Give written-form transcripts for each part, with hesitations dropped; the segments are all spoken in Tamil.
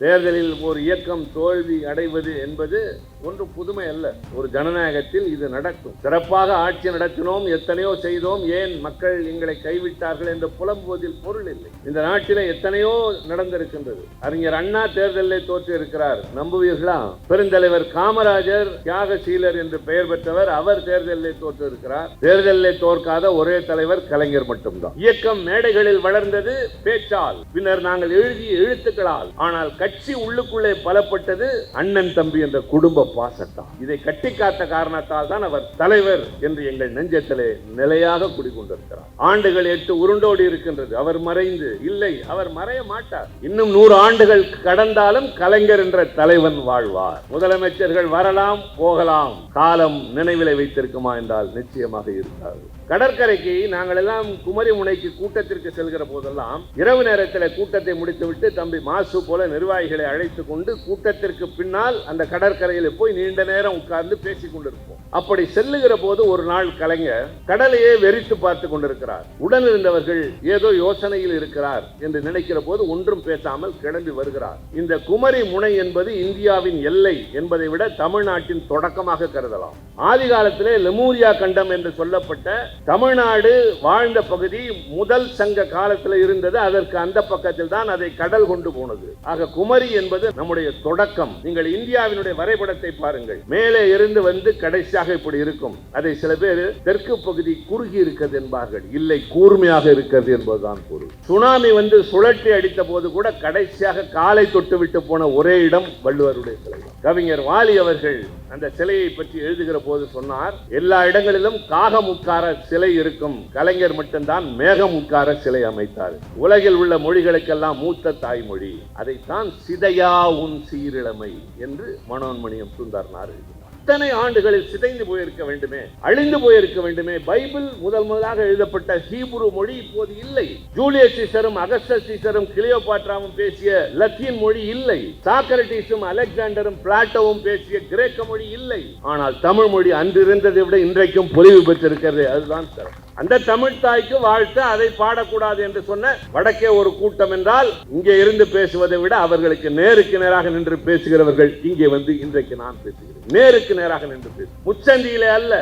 தேர்தலில் ஒரு இயக்கம் தோல்வி அடைவது என்பது ஒன்று புதுமை அல்ல. ஒரு ஜனநாயகத்தில் இது நடக்கும். சிறப்பாக ஆட்சி நடத்தினோம், எத்தனையோ செய்தோம், ஏன் மக்கள் எங்களை கைவிட்டார்கள் என்று புலம்புவதில் பொருள் இல்லை. இந்த நாட்டில் எத்தனையோ நடந்திருக்கின்றது. அறிஞர் அண்ணா தேர்தலில் தோற்று இருக்கிறார், நம்புவீர்களா? பெருந்தலைவர் காமராஜர் தியாகசீலர் என்று பெயர் பெற்றவர், அவர் தேர்தலில் தோற்று இருக்கிறார். தேர்தலில் தோற்காத ஒரே தலைவர் கலைஞர் மட்டும்தான். இயக்கம் மேடைகளில் வளர்ந்தது பேச்சால், பின்னர் நாங்கள் எழுதிய எழுத்துக்களால். ஆனால் கட்சி உள்ளுக்குள்ளே பலப்பட்டது அண்ணன் தம்பி என்ற குடும்ப பாசத்தால். இதை கட்டி காத்த காரணத்தால் தான் அவர் தலைவர் என்று எங்கள் நெஞ்சத்திலே நிலையாக குடிக்கொண்டிருக்கிறார். ஆண்டுகள் 8 உருண்டோடி இருக்கின்றது. அவர் மறைந்து இல்லை, அவர் மறைய மாட்டார். இன்னும் 100 ஆண்டுகள் கடந்தாலும் கலைஞர் என்ற தலைவன் வாழ்வார். முதலமைச்சர்கள் வரலாம் போகலாம், காலம் நினைவிலை வைத்திருக்குமா என்றால் நிச்சயமாக இருக்காது. கடற்கரைக்கு நாங்கள் எல்லாம் குமரி முனைக்கு கூட்டத்திற்கு செல்கிற போதெல்லாம் இரவு நேரத்தில் கூட்டத்தை முடித்துவிட்டு தம்பி மாசு போல நிர்வாகிகளை அழைத்துக் கொண்டு கூட்டத்திற்கு பின்னால் அந்த கடற்கரையில் போய் நீண்ட நேரம் உட்கார்ந்து பேசிக் கொண்டிருப்போம். அப்படி செல்லுகிற போது ஒரு நாள் கலைஞர் கடலையே வெறித்து பார்த்து கொண்டிருக்கிறார். உடன் இருந்தவர்கள் ஏதோ யோசனையில் இருக்கிறார் என்று நினைக்கிற போது ஒன்றும் பேசாமல் கிளம்பி வருகிறார். இந்த குமரி முனை என்பது இந்தியாவின் எல்லை என்பதை விட தமிழ்நாட்டின் தொடக்கமாக கருதலாம். ஆதி காலத்திலே லெமூரியா கண்டம் என்று சொல்லப்பட்ட தமிழ்நாடு வாழ்ந்த பகுதி முதல் சங்க காலத்தில் இருந்தது. அதற்கு அந்த பக்கத்தில் தான் அதை கடல் கொண்டு போனது. ஆக குமரி என்பது நம்முடைய தொடக்கம். நீங்கள் இந்தியாவினுடைய வரைபடத்தை பாருங்கள். மேலே இருந்து வந்து கடைசியாக இப்படி இருக்கும். அதை சில பேர் தெற்கு பகுதி குறுகி இருக்கிறது என்பார்கள். இல்லை, கூர்மையாக இருக்கிறது என்பதுதான் பொருள். சுனாமி வந்து சுழற்றி அடித்த போது கூட கடைசியாக காலை தொட்டு விட்டு போன ஒரே இடம் வள்ளுவருடைய சிலை. கவிஞர் வாலி அவர்கள் அந்த சிலையை பற்றி எழுதுகிற போது சொன்னார், எல்லா இடங்களிலும் காகம் உட்கார சிலை இருக்கும், கலைஞர் மட்டும்தான் மேகம் உட்கார சிலை அமைத்தார். உலகில் உள்ள மொழிகளுக்கெல்லாம் மூத்த தாய்மொழி, அதைத்தான் சிதையா உன் சீரிழமை என்று மனோன்மணியம் சுந்தரனார் எழுதினார். இத்தனை ஆண்டுகளில் சிதைந்து போயிருக்க வேண்டுமே, அழிந்து போயிருக்க வேண்டுமே. பைபிள் முதலாக எழுதப்பட்ட ஹீப்ரு மொழி இப்போது இல்லை. ஜூலியஸ் சீசரும் அகஸ்டஸ் சீசரும் கிளியோபாட்ராவும் பேசிய லத்தீன் மொழி இல்லை. சாக்ரட்டிஸும் அலெக்சாண்டரும் பிளாட்டோவும் பேசிய கிரேக்க மொழி இல்லை. ஆனால் தமிழ் மொழி அன்று இருந்ததை விட இன்றைக்கும் பொலிவு பெற்றிருக்கிறது. அதுதான் சிறப்பு. அந்த தமிழ் தாய்க்கு வாழ்த்து, அதை பாடக்கூடாது என்று சொன்ன வடக்கே ஒரு கூட்டம் என்றால், இங்கே இருந்து பேசுவதை விட அவர்களுக்கு நேருக்கு நேராக நின்று பேசுகிறவர்கள் இங்கே வந்து இன்றைக்கு நான் பேசுகிறேன். நேருக்கு நேராக நின்று பேசு, முச்சந்தியிலே அல்ல.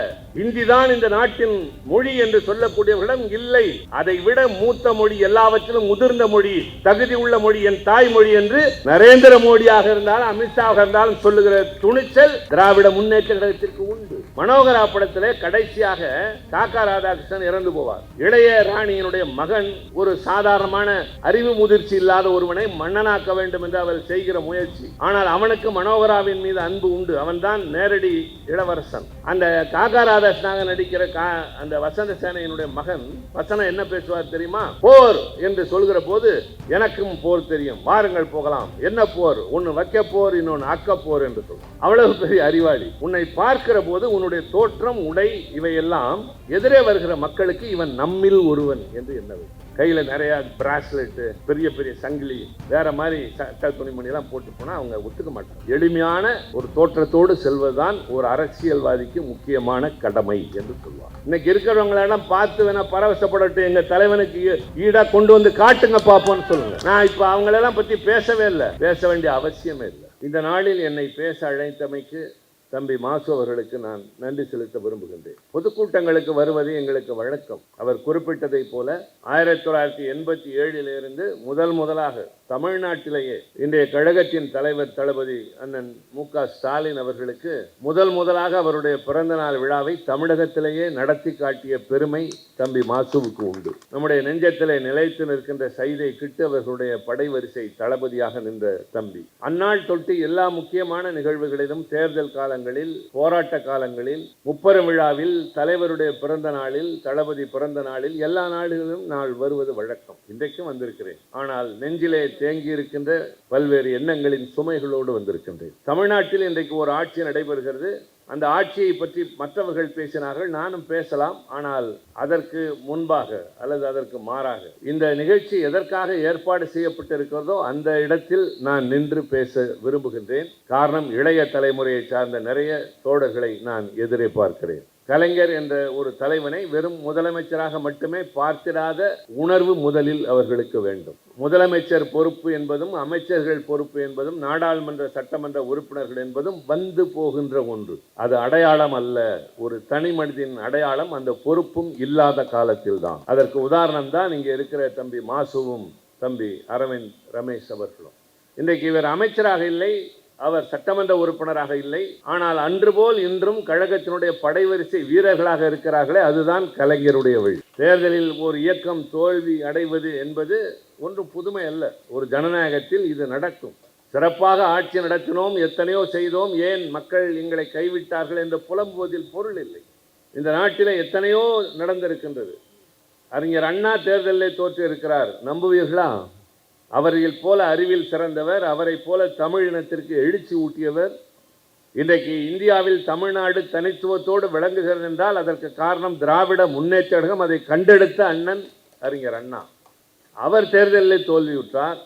இந்தி தான் இந்த நாட்டின் மொழி என்று சொல்லக்கூடியவர்களிடம் இல்லை. அதை விட மூத்த மொழி, எல்லாவற்றிலும் முதிர்ந்த மொழி, தகுதி உள்ள மொழி என் தாய்மொழி என்று நரேந்திர மோடியாக இருந்தாலும் அமித்ஷாவாக இருந்தாலும் சொல்லுகிற துணிச்சல் திராவிட முன்னேற்ற கழகத்திற்கு உண்டு. மனோகரா படத்திலே கடைசியாக காக்கா ராதாகிருஷ்ணன் இறந்து போவார். இளைய ராணியினுடைய மகன் ஒரு சாதாரணமான அறிவு முதிர்ச்சி இல்லாத ஒருவனை மன்னனாக்க வேண்டும் என்று அவர் செய்கிற முயற்சி. ஆனால் அவனுக்கு மனோகராவின் மீது அன்பு உண்டு. அவன் தான் நேரடி இளவரசன். அந்த காக்கா ராதாகிருஷ்ணனாக நடிக்கிற அந்த வசந்த சேனையினுடைய மகன் வசனம் என்ன பேசுவார் தெரியுமா? போர் என்று சொல்கிற போது எனக்கும் போர் தெரியும், வாருங்கள் போகலாம். என்ன போர்? ஒன்னு வைக்க போர், இன்னொன்னு அக்க போர் என்று சொல்லும். அவ்வளவு பெரிய அறிவாளி. உன்னை பார்க்கிற போது உன்னுடைய தோற்றம், உடை, இவையெல்லாம் எதிரே வருகிற மக்களுக்கு இவன் நம்மில் ஒருவன் என்று எண்ண. கையில நிறைய பிராஸ்லெட், பெரிய பெரிய சங்கிலி, வேற மாதிரி துணிமணி எல்லாம் போட்டு போனா அவங்க ஒத்துக்க மாட்டாங்க. எளிமையான ஒரு தோற்றத்தோடு செல்வதுதான் ஒரு அரசியல்வாதிக்கு முக்கியமான கடமை என்று சொல்லுவாங்க. இன்னைக்கு இருக்கிறவங்களெல்லாம் பார்த்து வேணா பரவசப்படட்டும், எங்க தலைவனுக்கு ஈடா கொண்டு வந்து காட்டுங்க பாப்போன்னு சொல்லுங்க. நான் இப்ப அவங்களெல்லாம் பத்தி பேசவே இல்லை, பேச வேண்டிய அவசியமே இல்லை. இந்த நாளில் என்னை பேச அழைத்தமைக்கு தம்பி மாசு அவர்களுக்கு நான் நன்றி செலுத்த விரும்புகின்றேன். பொதுக்கூட்டங்களுக்கு வருவது எங்களுக்கு வழக்கம். அவர் குறிப்பிட்டதை போல 1987 முதலாக தமிழ்நாட்டிலேயே இன்றைய கழகத்தின் தலைவர் தளபதி அண்ணன் மு.க. ஸ்டாலின் அவர்களுக்கு முதலாக அவருடைய பிறந்த நாள் விழாவை தமிழகத்திலேயே நடத்தி காட்டிய பெருமை தம்பி மாசுவுக்கு உண்டு. நம்முடைய நெஞ்சத்திலே நிலைத்து நிற்கின்ற சைதை கிட்டு அவர்களுடைய படைவரிசை தளபதியாக நின்ற தம்பி அந்நாள் தொட்டு எல்லா முக்கியமான நிகழ்வுகளிலும், தேர்தல் காலங்களில், போராட்ட காலங்களில், முப்பெரும் விழாவில், தலைவருடைய பிறந்த நாளில், தளபதி பிறந்த நாளில், எல்லா நாடுகளிலும் நான் வருவது வழக்கம். இன்றைக்கும் வந்திருக்கிறேன். ஆனால் நெஞ்சிலே தேங்கி இருக்கின்ற பல்வேறு எண்ணங்களின் சுமைகளோடு வந்திருக்கின்றேன். தமிழ்நாட்டில் இன்றைக்கு ஒரு ஆட்சி நடைபெறுகிறது. அந்த ஆட்சியை பற்றி மற்றவர்கள் பேசினார்கள், நானும் பேசலாம். ஆனால் அதற்கு முன்பாக அல்லது அதற்கு மாறாக இந்த நிகழ்ச்சி எதற்காக ஏற்பாடு செய்யப்பட்டிருக்கிறதோ அந்த இடத்தில் நான் நின்று பேச விரும்புகின்றேன். காரணம், இளைய தலைமுறையை சார்ந்த நிறைய தோழர்களை நான் எதிரே பார்க்கிறேன். கலைஞர் என்ற ஒரு தலைவனை வெறும் முதலமைச்சராக மட்டுமே பார்த்திடாத உணர்வு முதலில் அவர்களுக்கு வேண்டும். முதலமைச்சர் பொறுப்பு என்பதும் அமைச்சர்கள் பொறுப்பு என்பதும் நாடாளுமன்ற சட்டமன்ற உறுப்பினர்கள் என்பதும் வந்து போகின்ற ஒன்று. அது அடையாளம் அல்ல, ஒரு தனி மனிதனின் அடையாளம் அந்த பொறுப்பும் இல்லாத காலத்தில் தான். அதற்கு உதாரணம் தான் இங்கே இருக்கிற தம்பி மாசுவும் தம்பி அரவிந்த் ரமேஷ் அவர்களும். இன்றைக்கு இவர் அமைச்சராக இல்லை, அவர் சட்டமன்ற உறுப்பினராக இல்லை. ஆனால் அன்று போல் இன்றும் கழகத்தினுடைய படைவரிசை வீரர்களாக இருக்கிறார்களே, அதுதான் கலைஞருடைய வழி. தேர்தலில் ஒரு இயக்கம் தோல்வி அடைவது என்பது ஒன்றும் புதுமை அல்ல. ஒரு ஜனநாயகத்தில் இது நடக்கும். சிறப்பாக ஆட்சி நடத்தினோம், எத்தனையோ செய்தோம், ஏன் மக்கள் எங்களை கைவிட்டார்கள் என்று புலம்புவதில் பொருள் இல்லை. இந்த நாட்டில் எத்தனையோ நடந்திருக்கின்றது. அறிஞர் அண்ணா தேர்தலில் தோற்று இருக்கிறார், நம்புவீர்களா? அவர்கள் போல அறிவில் சிறந்தவர், அவரை போல தமிழ் இனத்திற்கு எழுச்சி ஊட்டியவர். இன்றைக்கு இந்தியாவில் தமிழ்நாடு தனித்துவத்தோடு விளங்குகிறது என்றால் அதற்கு காரணம் திராவிட முன்னேற்ற கழகம், அதை கண்டெடுத்த அண்ணன் அறிஞர் அண்ணா. அவர் தேர்தலில் தோல்வியுற்றார்.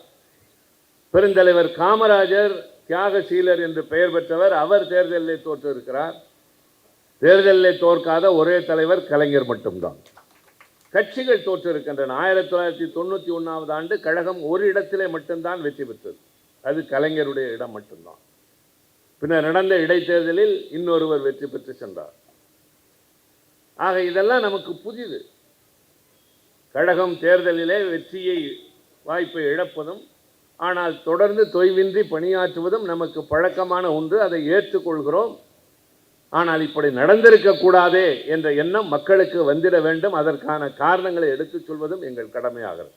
பெருந்தலைவர் காமராஜர் தியாகசீலர் என்று பெயர் பெற்றவர், அவர் தேர்தலில் தோற்று இருக்கிறார். தேர்தலில் தோற்காத ஒரே தலைவர் கலைஞர் மட்டும்தான். கட்சிகள் தோற்றிருக்கின்றன. 1991 ஆண்டு கழகம் ஒரு இடத்திலே மட்டும்தான் வெற்றி பெற்றது, அது கலைஞருடைய இடம் மட்டும்தான். பின்னர் நடந்த இடைத்தேர்தலில் இன்னொருவர் வெற்றி பெற்று சென்றார். ஆக இதெல்லாம் நமக்கு புதிது. கழகம் தேர்தலிலே வெற்றியை வாய்ப்பை இழப்பதும் ஆனால் தொடர்ந்து தொய்வின்றி பணியாற்றுவதும் நமக்கு பழக்கமான ஒன்று, அதை ஏற்றுக்கொள்கிறோம். ஆனால் இப்படி நடந்திருக்க கூடாதே என்ற எண்ணம் மக்களுக்கு வந்திட வேண்டும். அதற்கான காரணங்களை எடுத்துச் சொல்வதும் எங்கள் கடமையாகிறது.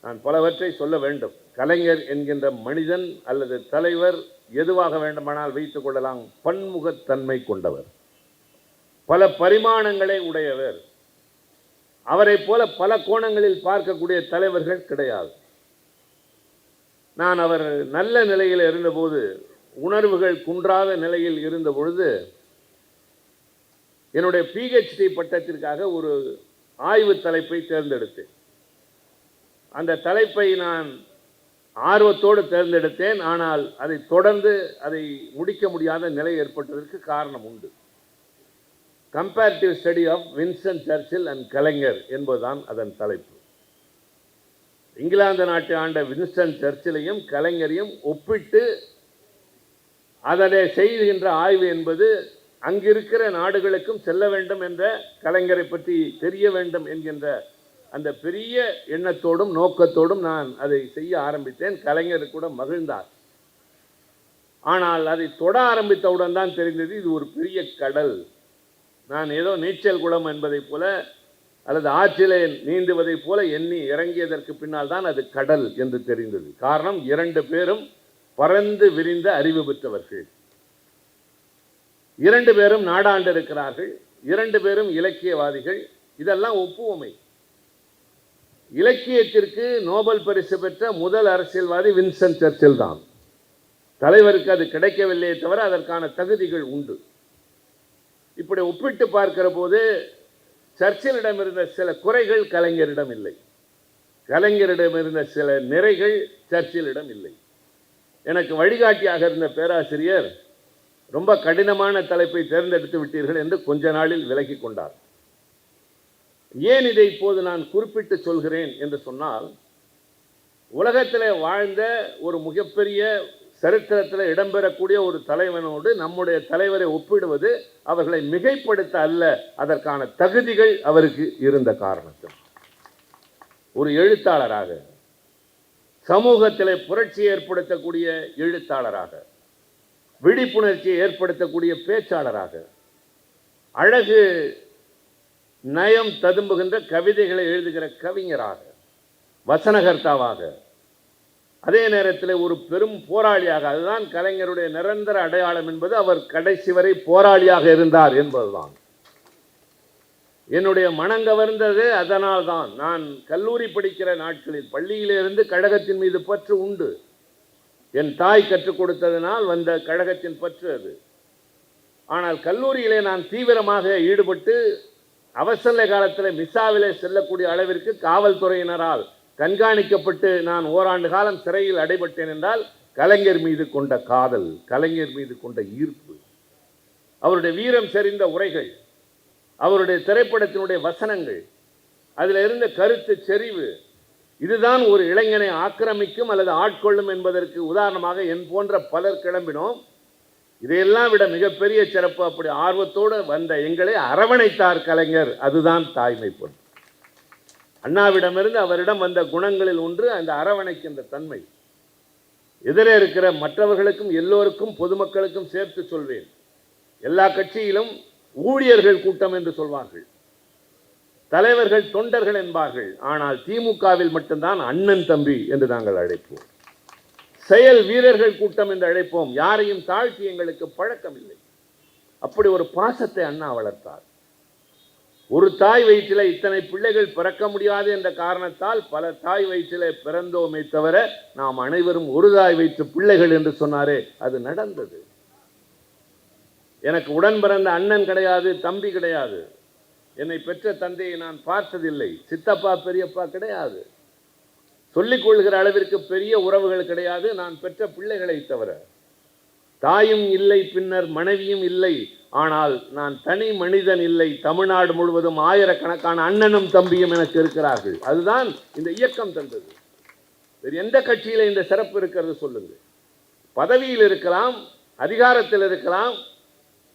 நான் பலவற்றை சொல்ல வேண்டும். கலைஞர் என்கின்ற மனிதன் அல்லது தலைவர் எதுவாக வேண்டுமானால் வைத்துக் கொள்ளலாம், பன்முகத்தன்மை கொண்டவர், பல பரிமாணங்களை உடையவர். அவரை போல பல கோணங்களில் பார்க்கக்கூடிய தலைவர்கள் கிடையாது. நான் அவர் நல்ல நிலையில் இருந்தபோது, உணர்வுகள் குன்றாத நிலையில் இருந்த பொழுது, என்னுடைய PhD பட்டத்திற்காக ஒரு ஆய்வு தலைப்பை தேர்ந்தெடுத்தேன். அந்த தலைப்பை நான் ஆர்வத்தோடு தேர்ந்தெடுத்தேன். ஆனால் அதை தொடர்ந்து அதை முடிக்க முடியாத நிலை ஏற்பட்டதற்கு காரணம் உண்டு. Comparative study of Winston Churchill and Kalaignar என்பதுதான் அதன் தலைப்பு. இங்கிலாந்து நாட்டை ஆண்ட வின்ஸ்டன் சர்ச்சிலையும் கலைஞரையும் ஒப்பிட்டு அதனை செய்கின்ற ஆய்வு என்பது அங்கிருக்கிற நாடுகளுக்கும் செல்ல வேண்டும் என்ற, கலைஞரை பற்றி தெரிய வேண்டும் என்கின்ற அந்த பெரிய எண்ணத்தோடும் நோக்கத்தோடும் நான் அதை செய்ய ஆரம்பித்தேன். கலைஞர் கூட மகிழ்ந்தார். ஆனால் அதை தொட ஆரம்பித்தவுடன் தான் தெரிந்தது இது ஒரு பெரிய கடல். நான் ஏதோ நீச்சல் குளம் என்பதை போல அல்லது ஆற்றிலே நீந்துவதை போல எண்ணி இறங்கியதற்கு பின்னால் தான் அது கடல் என்று தெரிந்தது. காரணம், இரண்டு பேரும் பறந்து விரிந்த அறிவு பெற்றவர்கள், இரண்டு பேரும் நாடாண்டு இருக்கிறார்கள், இரண்டு பேரும் இலக்கியவாதிகள். இதெல்லாம் ஒப்புவமை. இலக்கியத்திற்கு நோபல் பரிசு பெற்ற முதல் அரசியல்வாதி வின்ஸ்டன் சர்ச்சில் தான். தலைவருக்கு அது கிடைக்கவில்லையே தவிர அதற்கான தகுதிகள் உண்டு. இப்படி ஒப்பிட்டு பார்க்கிற போது சர்ச்சிலிடம் இருந்த சில குறைகள் கலைஞரிடம் இல்லை, கலைஞரிடம் இருந்த சில நிறைகள் சர்ச்சிலிடம் இல்லை. எனக்கு வழிகாட்டியாக இருந்த பேராசிரியர் ரொம்ப கடினமான தலைப்பை தேர்ந்தெடுத்து விட்டீர்கள் என்று கொஞ்ச நாளில் விலகி கொண்டார். ஏன் இதை இப்போது நான் குறிப்பிட்டு சொல்கிறேன் என்று சொன்னால், உலகத்தில் வாழ்ந்த ஒரு மிகப்பெரிய சரித்திரத்தில் இடம்பெறக்கூடிய ஒரு தலைவனோடு நம்முடைய தலைவரை ஒப்பிடுவது அவர்களை மிகைப்படுத்த அல்ல, அதற்கான தகுதிகள் அவருக்கு இருந்த காரணத்தில். ஒரு எழுத்தாளராக, சமூகத்தில் புரட்சி ஏற்படுத்தக்கூடிய எழுத்தாளராக, விழிப்புணர்ச்சியை ஏற்படுத்தக்கூடிய பேச்சாளராக, அழகு நயம் ததும்புகின்ற கவிதைகளை எழுதுகிற கவிஞராக, வசனகர்த்தாவாக, அதே நேரத்தில் ஒரு பெரும் போராளியாக, அதுதான் கலைஞருடைய நிரந்தர அடையாளம் என்பது, அவர் கடைசி வரை போராளியாக இருந்தார் என்பதுதான். என்னுடைய மனங்கவர்ந்தது அதனால் தான். நான் கல்லூரி படிக்கிற நாட்களில் பள்ளியிலிருந்து கழகத்தின் மீது பற்று உண்டு. என் தாய் கற்றுக் கொடுத்ததனால் வந்த கழகத்தின் பற்று அது. ஆனால் கல்லூரியிலே நான் தீவிரமாக ஈடுபட்டு அவசர காலத்தில் மிசாவிலே செல்லக்கூடிய அளவிற்கு காவல்துறையினரால் கண்காணிக்கப்பட்டு நான் ஓராண்டு காலம் சிறையில் அடைபட்டேன் என்றால் கலைஞர் மீது கொண்ட காதல், கலைஞர் மீது கொண்ட ஈர்ப்பு, அவருடைய வீரம் செறிந்த உரைகள், அவருடைய திரைப்படத்தினுடைய வசனங்கள், அதில் இருந்த கருத்து செறிவு, இதுதான் ஒரு இளைஞனை ஆக்கிரமிக்கும் அல்லது ஆட்கொள்ளும் என்பதற்கு உதாரணமாக என் போன்ற பலர் கிளம்பினோம். இதையெல்லாம் விட மிகப்பெரிய சிறப்பு, அப்படி ஆர்வத்தோடு வந்த எங்களை அரவணைத்தார் கலைஞர். அதுதான் தாய்மை பொருள். அண்ணாவிடமிருந்து அவரிடம் வந்த குணங்களில் ஒன்று அந்த அரவணைக்கின்ற தன்மை. எதிரே இருக்கிற மற்றவர்களுக்கும் எல்லோருக்கும் பொதுமக்களுக்கும் சேர்த்து சொல்வேன், எல்லா கட்சியிலும் ஊழியர்கள் கூட்டம் என்று சொல்வார்கள், தலைவர்கள் தொண்டர்கள் என்பார்கள். ஆனால் திமுகவில் மட்டும்தான் அண்ணன் தம்பி என்று நாங்கள் அழைப்போம். செயல் வீரர்கள் கூட்டம் என்று அழைப்போம். யாரையும் தாழ்த்தி எங்களுக்கு பழக்கம் இல்லை. அப்படி ஒரு பாசத்தை அண்ணா வளர்த்தார். ஒரு தாய் வயிற்றில இத்தனை பிள்ளைகள் பிறக்க முடியாது என்ற காரணத்தால் பல தாய் வயிற்றிலே பிறந்தோமே தவிர நாம் அனைவரும் ஒரு தாய் வயிற்று பிள்ளைகள் என்று சொன்னாரே, அது நடந்தது. எனக்கு உடன் பிறந்த அண்ணன் கிடையாது, தம்பி கிடையாது. என்னை பெற்ற தந்தையை நான் பார்த்ததில்லை. சித்தப்பா பெரியப்பா கிடையாது. சொல்லிக் கொள்கிற அளவிற்கு பெரிய உறவுகள் கிடையாது நான் பெற்ற பிள்ளைகளை தவிர. தாயும் இல்லை, பின்னர் மனைவியும் இல்லை. ஆனால் நான் தனி மனிதன் இல்லை. தமிழ்நாடு முழுவதும் ஆயிரக்கணக்கான அண்ணனும் தம்பியும் எனக்கு இருக்கிறார்கள். அதுதான் இந்த இயக்கம் தந்தது. வேறு எந்த கட்சியில இந்த சிறப்பு இருக்கிறது சொல்லுங்க? பதவியில் இருக்கலாம், அதிகாரத்தில் இருக்கலாம்,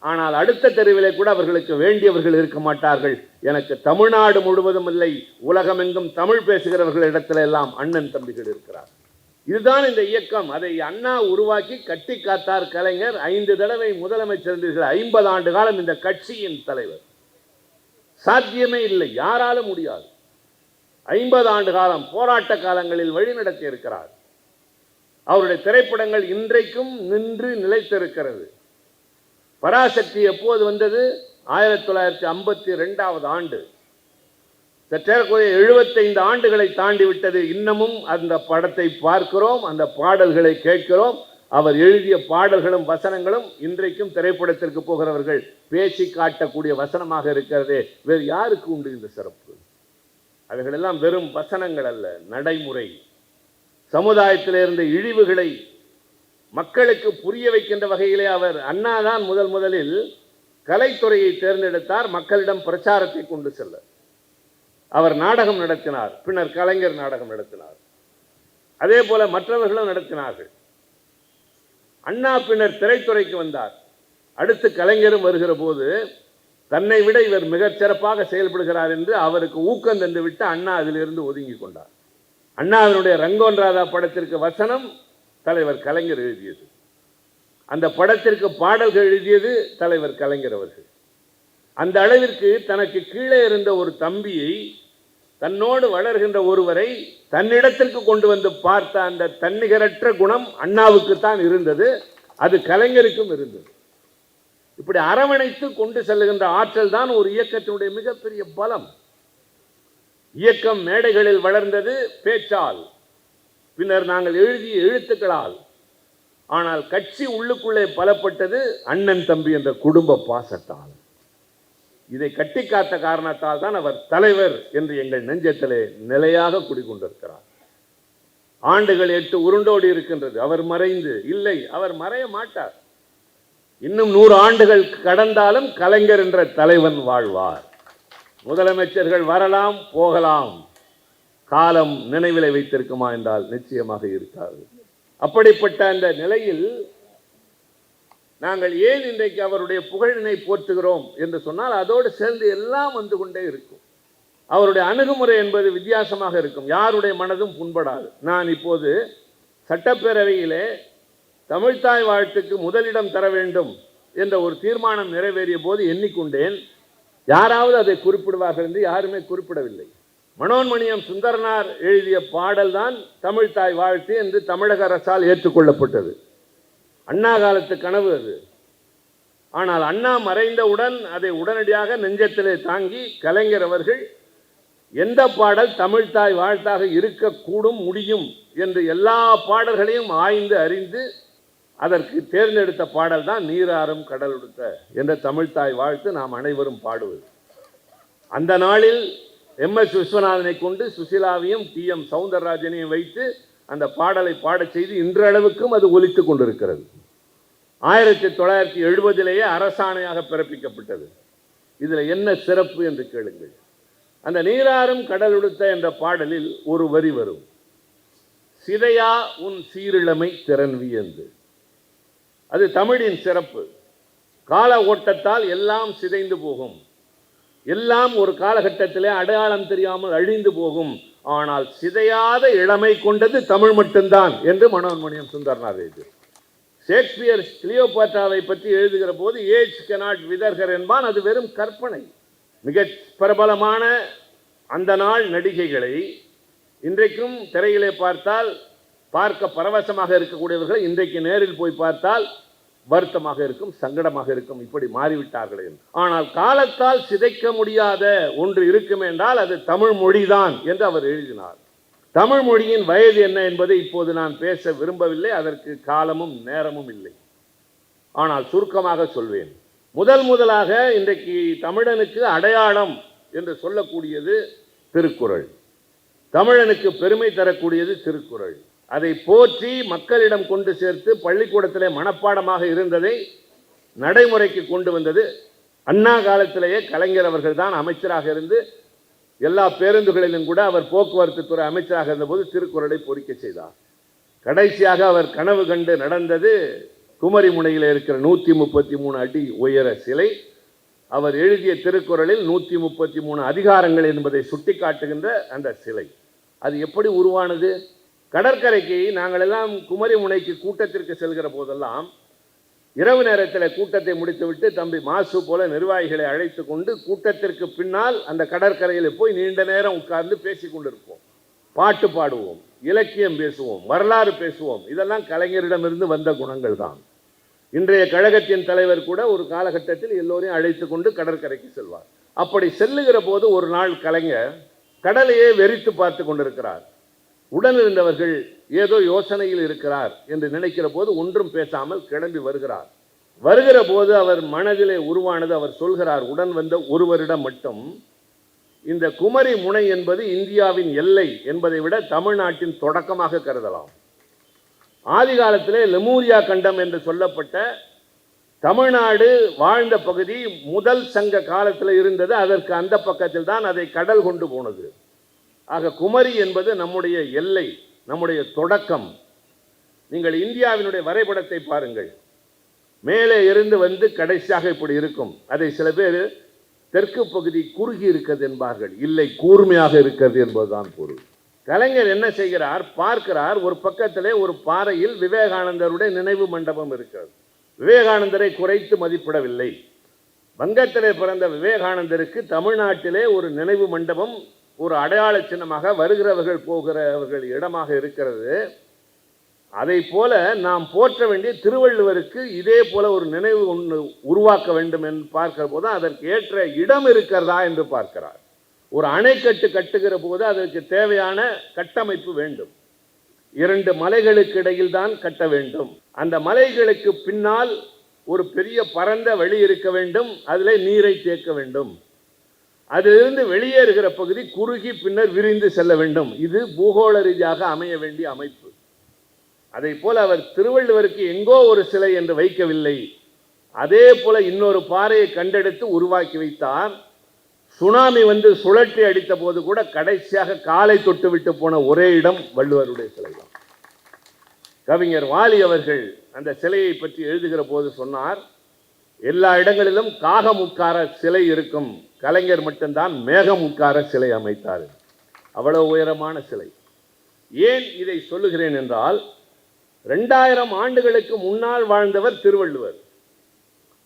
ஆனால் அடுத்த தெருவிலே கூட அவர்களுக்கு வேண்டியவர்கள் இருக்க மாட்டார்கள். எனக்கு தமிழ்நாடு முழுவதும் இல்லை, உலகமெங்கும் தமிழ் பேசுகிறவர்கள் இடத்துல எல்லாம் அண்ணன் தம்பிகள் இருக்கிறார். இதுதான் இந்த இயக்கம். அதை அண்ணா உருவாக்கி கட்டி காத்தார் கலைஞர். 5 தடவை முதலமைச்சர், 50 ஆண்டு காலம் இந்த கட்சியின் தலைவர். சாத்தியமே இல்லை, யாராலும் முடியாது. 50 ஆண்டு காலம் போராட்ட காலங்களில் வழிநடத்தி இருக்கிறார். அவருடைய திரைப்படங்கள் இன்றைக்கும் நின்று நிலைத்திருக்கிறது. பராசக்தி எப்போது வந்தது? 1952 ஆண்டு. சற்றேறக்குறைய 75 ஆண்டுகளை தாண்டி விட்டது. இன்னமும் அந்த படத்தை பார்க்கிறோம், அந்த பாடல்களை கேட்கிறோம். அவர் எழுதிய பாடல்களும் வசனங்களும் இன்றைக்கும் திரைப்படத்திற்கு போகிறவர்கள் பேசி காட்டக்கூடிய வசனமாக இருக்கிறதே. வேறு யாருக்கு உண்டு இந்த சிறப்பு? அவைகளெல்லாம் வெறும் வசனங்கள் அல்ல, நடைமுறை. சமுதாயத்தில் இருந்த இழிவுகளை மக்களுக்கு புரிய வைக்கின்ற வகையிலே அவர் அண்ணாதான் முதலில் கலைத்துறையை தேர்ந்தெடுத்தார். மக்களிடம் பிரச்சாரத்தை கொண்டு செல்ல அவர் நாடகம் நடத்தினார். பின்னர் கலைஞர் நாடகம் நடத்தினார். அதே போல மற்றவர்களும் நடத்தினார்கள். அண்ணா பின்னர் திரைத்துறைக்கு வந்தார். அடுத்து கலைஞரும் வருகிற போது தன்னை விட இவர் மிகச் சிறப்பாக செயல்படுகிறார் என்று அவருக்கு ஊக்கம் தந்து விட்டு அண்ணா அதிலிருந்து ஒதுங்கி கொண்டார். அண்ணாவினுடைய ரங்கோன் ராதா படத்திற்கு வசனம் தலைவர் கலைஞர் எழுதியது. அந்த படத்திற்கு பாடல்கள் எழுதியது தலைவர் கலைஞர் அவர்கள். அந்த அளவிற்கு தனக்கு கீழே இருந்த ஒரு தம்பியை, தன்னோடு வளர்கின்ற ஒருவரை தன்னிடத்திற்கு கொண்டு வந்து பார்த்த அந்த தன்னிகரற்ற குணம் அண்ணாவுக்கு தான் இருந்தது. அது கலைஞருக்கும் இருந்தது. இப்படி அரவணைத்து கொண்டு செல்லுகின்ற ஆற்றல் தான் ஒரு இயக்கத்தினுடைய மிகப்பெரிய பலம். இயக்கம் மேடைகளில் வளர்ந்தது பேச்சால், பின்னர் நாங்கள் எழுதிய எழுத்துக்களால். ஆனால் கட்சி உள்ளுக்குள்ளே பலப்பட்டது அண்ணன் தம்பி என்ற குடும்ப பாசத்தால். இதை கட்டி காத்த காரணத்தால் தான் அவர் தலைவர் என்று எங்கள் நெஞ்சத்திலே நிலையாக குடிக்கொண்டிருக்கிறார். ஆண்டுகள் 8 உருண்டோடி இருக்கின்றது. அவர் மறைந்து இல்லை, அவர் மறைய மாட்டார். இன்னும் 100 ஆண்டுகள் கடந்தாலும் கலைஞர் என்ற தலைவன் வாழ்வார். முதலமைச்சர்கள் வரலாம் போகலாம், காலம் நினைவிலை வைத்திருக்குமா என்றால் நிச்சயமாக இருக்காது. அப்படிப்பட்ட அந்த நிலையில் நாங்கள் ஏன் இன்றைக்கு அவருடைய புகழினை போற்றுகிறோம் என்று சொன்னால், அதோடு சேர்ந்து எல்லாம் வந்து கொண்டே இருக்கும். அவருடைய அணுகுமுறை என்பது வித்தியாசமாக இருக்கும். யாருடைய மனதும் புண்படாது. நான் இப்போது சட்டப்பேரவையிலே தமிழ்த்தாய் வாழ்த்துக்கு முதலிடம் தர வேண்டும் என்ற ஒரு தீர்மானம் நிறைவேறிய போது எண்ணிக்கொண்டேன், யாராவது அதை குறிப்பிடுவார்கள் என்று. யாருமே குறிப்பிடவில்லை. மனோன்மணியம் சுந்தரனார் எழுதிய பாடல் தான் தமிழ்த்தாய் வாழ்த்து என்று தமிழக அரசால் ஏற்றுக்கொள்ளப்பட்டது. அண்ணா காலத்து கனவு அது. ஆனால் அண்ணா மறைந்தவுடன் அதை உடனடியாக நெஞ்சத்திலே தாங்கி கலைஞர் அவர்கள் எந்த பாடல் தமிழ்த்தாய் வாழ்த்தாக இருக்கக்கூடும் முடியும் என்று எல்லா பாடல்களையும் ஆய்ந்து அறிந்து அதற்கு தேர்ந்தெடுத்த பாடல் தான் நீராறும் கடல் உடுத்த என்ற தமிழ்த்தாய் வாழ்த்து நாம் அனைவரும் பாடுவது. அந்த நாளில் MS விஸ்வநாதனை கொண்டு சுசிலாவையும் TM சௌந்தரராஜனையும் வைத்து அந்த பாடலை பாடச் செய்து இன்றளவுக்கும் அது ஒலித்துக் கொண்டிருக்கிறது. 1970 அரசாணையாக பிறப்பிக்கப்பட்டது. இதில் என்ன சிறப்பு என்று கேளுங்கள். அந்த நீராறும் கடலுடுத்த என்ற பாடலில் ஒரு வரி வரும், சிதையா உன் சீரிழமை திறன் வியந்து. அது தமிழின் சிறப்பு. கால ஓட்டத்தால் எல்லாம் சிதைந்து போகும், எல்லாம் ஒரு காலகட்டத்திலே அடையாளம் தெரியாமல் அழிந்து போகும், ஆனால் சிதையாத இளமை கொண்டது தமிழ் மட்டும்தான் என்று மனோன்மணியம் சுந்தரனார் எழுதி. ஷேக்ஸ்பியர் கிளியோபாட்ராவை பற்றி எழுதுகிற போது ஏஜ் கெனாட் விதர்கர் என்பான். அது வெறும் கற்பனை. மிக பிரபலமான அந்த நாள் நடிகைகளை இன்றைக்கும் திரையிலே பார்த்தால் பார்க்க பரவசமாக இருக்கக்கூடியவர்கள் இன்றைக்கு நேரில் போய் பார்த்தால் வருத்தமாக இருக்கும், சங்கடமாக இருக்கும், இப்படி மாறிவிட்டார்களே. ஆனால் காலத்தால் சிதைக்க முடியாத ஒன்று இருக்கும் என்றால் அது தமிழ் மொழிதான் என்று அவர் எழுதினார். தமிழ் மொழியின் வயது என்ன என்பதை இப்போது நான் பேச விரும்பவில்லை, அதற்கு காலமும் நேரமும் இல்லை. ஆனால் சுருக்கமாக சொல்வேன். முதலாக இன்றைக்கு தமிழனுக்கு அடையாளம் என்று சொல்லக்கூடியது திருக்குறள். தமிழனுக்கு பெருமை தரக்கூடியது திருக்குறள். அதை போற்றி மக்களிடம் கொண்டு சேர்த்து பள்ளிக்கூடத்திலே மனப்பாடமாக இருந்ததை நடைமுறைக்கு கொண்டு வந்தது அண்ணா காலத்திலேயே. கலைஞர் அவர்கள் தான் அமைச்சராக இருந்து எல்லா பேருந்துகளிலும் கூட அவர் போக்குவரத்து துறை அமைச்சராக இருந்தபோது திருக்குறளை பொறிக்க செய்தார். கடைசியாக அவர் கனவு கண்டு நடந்தது குமரி முனையில் இருக்கிற 133 அடி உயர சிலை. அவர் எழுதிய திருக்குறளில் 133 அதிகாரங்கள் என்பதை சுட்டிக்காட்டுகின்ற அந்த சிலை. அது எப்படி உருவானது? கடற்கரைக்கு நாங்கள் எல்லாம் குமரி முனைக்கு கூட்டத்திற்கு செல்கிற போதெல்லாம் இரவு நேரத்தில் கூட்டத்தை முடித்துவிட்டு தம்பி மாசு போல நிர்வாகிகளை அழைத்து கொண்டு கூட்டத்திற்கு பின்னால் அந்த கடற்கரையில் போய் நீண்ட நேரம் உட்கார்ந்து பேசி கொண்டிருப்போம். பாட்டு பாடுவோம், இலக்கியம் பேசுவோம், வரலாறு பேசுவோம். இதெல்லாம் கலைஞரிடமிருந்து வந்த குணங்கள் தான். இன்றைய கழகத்தின் தலைவர் கூட ஒரு காலகட்டத்தில் எல்லோரையும் அழைத்து கொண்டு கடற்கரைக்கு செல்வார். அப்படி செல்லுகிற போது ஒரு நாள் கலைஞர் கடலையே வெறித்து பார்த்து கொண்டிருக்கிறார். உடன் இருந்தவர்கள் ஏதோ யோசனையில் இருக்கிறார் என்று நினைக்கிற போது ஒன்றும் பேசாமல் கிளம்பி வருகிற போது அவர் மனதிலே உருவானது. அவர் சொல்கிறார், உடன் வந்த ஒருவரிடம் மட்டும், இந்த குமரி முனை என்பது இந்தியாவின் எல்லை என்பதை விட தமிழ்நாட்டின் தொடக்கமாக கருதலாம். ஆதி காலத்திலே லெமூரியா கண்டம் என்று சொல்லப்பட்ட தமிழ்நாடு வாழ்ந்த பகுதி முதல் சங்க காலத்தில் இருந்தது. அதற்கு அந்த பக்கத்தில் தான் அதை கடல் கொண்டு போனது. ஆக குமரி என்பது நம்முடைய எல்லை, நம்முடைய தொடக்கம். நீங்கள் இந்தியாவினுடைய வரைபடத்தை பாருங்கள். மேலே இருந்து வந்து கடைசியாக இப்படி இருக்கும். அதை சில பேர் தெற்கு பகுதி குறுகி இருக்கிறது என்பார்கள். இல்லை, கூர்மையாக இருக்கிறது என்பதுதான் பொருள். கலைஞர் என்ன செய்கிறார்? பார்க்கிறார், ஒரு பக்கத்திலே ஒரு பாறையில் விவேகானந்தருடைய நினைவு மண்டபம் இருக்கிறது. விவேகானந்தரை குறைத்து மதிப்பிடவில்லை. வங்கத்திலே பிறந்த விவேகானந்தருக்கு தமிழ்நாட்டிலே ஒரு நினைவு மண்டபம், ஒரு அடையாள சின்னமாக வருகிறவர்கள் போகிறவர்கள் இடமாக இருக்கிறது. அதை போல நாம் போற்ற வேண்டிய திருவள்ளுவருக்கு இதே போல ஒரு நினைவு ஒன்று உருவாக்க வேண்டும் என்று பார்க்கிற போது அதற்கு ஏற்ற இடம் இருக்கிறதா என்று பார்க்கிறார். ஒரு அணைக்கட்டு கட்டுகிற போது அதற்கு தேவையான கட்டமைப்பு வேண்டும். 2 மலைகளுக்கு இடையில் தான் கட்ட வேண்டும். அந்த மலைகளுக்கு பின்னால் ஒரு பெரிய பரந்த வழி இருக்க வேண்டும். அதிலே நீரை தேக்க வேண்டும். அதிலிருந்து வெளியேறுகிற பகுதி குறுகி பின்னர் விரிந்து செல்ல வேண்டும். இது பூகோள ரீதியாக அமைய வேண்டிய அமைப்பு. அதை போல அவர் திருவள்ளுவருக்கு எங்கோ ஒரு சிலை என்று வைக்கவில்லை. அதே போல இன்னொரு பாறையை கண்டெடுத்து உருவாக்கி வைத்தார். சுனாமி வந்து சுழற்றி அடித்த போது கூட கடைசியாக காலை தொட்டு விட்டு போன ஒரே இடம் வள்ளுவருடைய சிலை தான். கவிஞர் வாலி அவர்கள் அந்த சிலையை பற்றி எழுதுகிற போது சொன்னார், எல்லா இடங்களிலும் காகம் உட்கார சிலை இருக்கும், கலைஞர் மட்டும்தான் மேகம் உட்கார சிலை அமைத்தார். அவ்வளவு உயரமான சிலை. ஏன் இதை சொல்லுகிறேன் என்றால், 2000 ஆண்டுகளுக்கு முன்னால் வாழ்ந்தவர் திருவள்ளுவர்.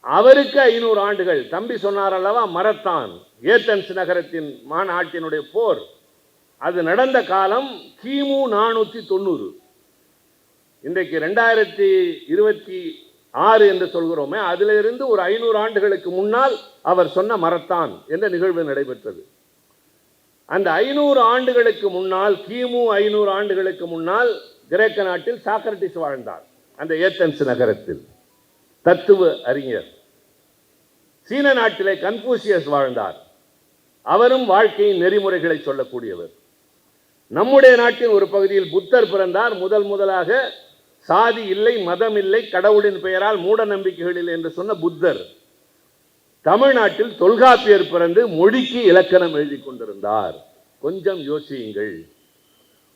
அவருக்கு 500 ஆண்டுகள். தம்பி சொன்னார் அல்லவா, மரத்தான் ஏத்தன்ஸ் நகரத்தின் மாநாட்டினுடைய போர், அது நடந்த காலம் கிமு 490. இன்றைக்கு 2026 என்று சொல்கிறோமே, அதிலிருந்து ஒரு 500 ஆண்டுகளுக்கு முன்னால் அவர் சொன்ன மரத்தான் என்ற நிகழ்வு நடைபெற்றது. அந்த 500 ஆண்டுகளுக்கு முன்னால், கிமு 500 ஆண்டுகளுக்கு முன்னால் கிரேக்க நாட்டில் சாக்ரட்டிஸ் வாழ்ந்தார், அந்த ஏத்தன்ஸ் நகரத்தில், தத்துவ அறிஞர். சீன நாட்டிலே கன்பூசியஸ் வாழ்ந்தார், அவரும் வாழ்க்கையின் நெறிமுறைகளை சொல்லக்கூடியவர். நம்முடைய நாட்டின் ஒரு பகுதியில் புத்தர் பிறந்தார். முதலாக சாதி இல்லை, மதம் இல்லை, கடவுளின் பெயரால் மூட நம்பிக்கைகள் இல்லை என்று சொன்ன புத்தர். தமிழ்நாட்டில் தொல்காப்பியர் பிறந்து மொழிக்கு இலக்கணம் எழுதி கொண்டிருந்தார். கொஞ்சம் யோசியுங்கள்.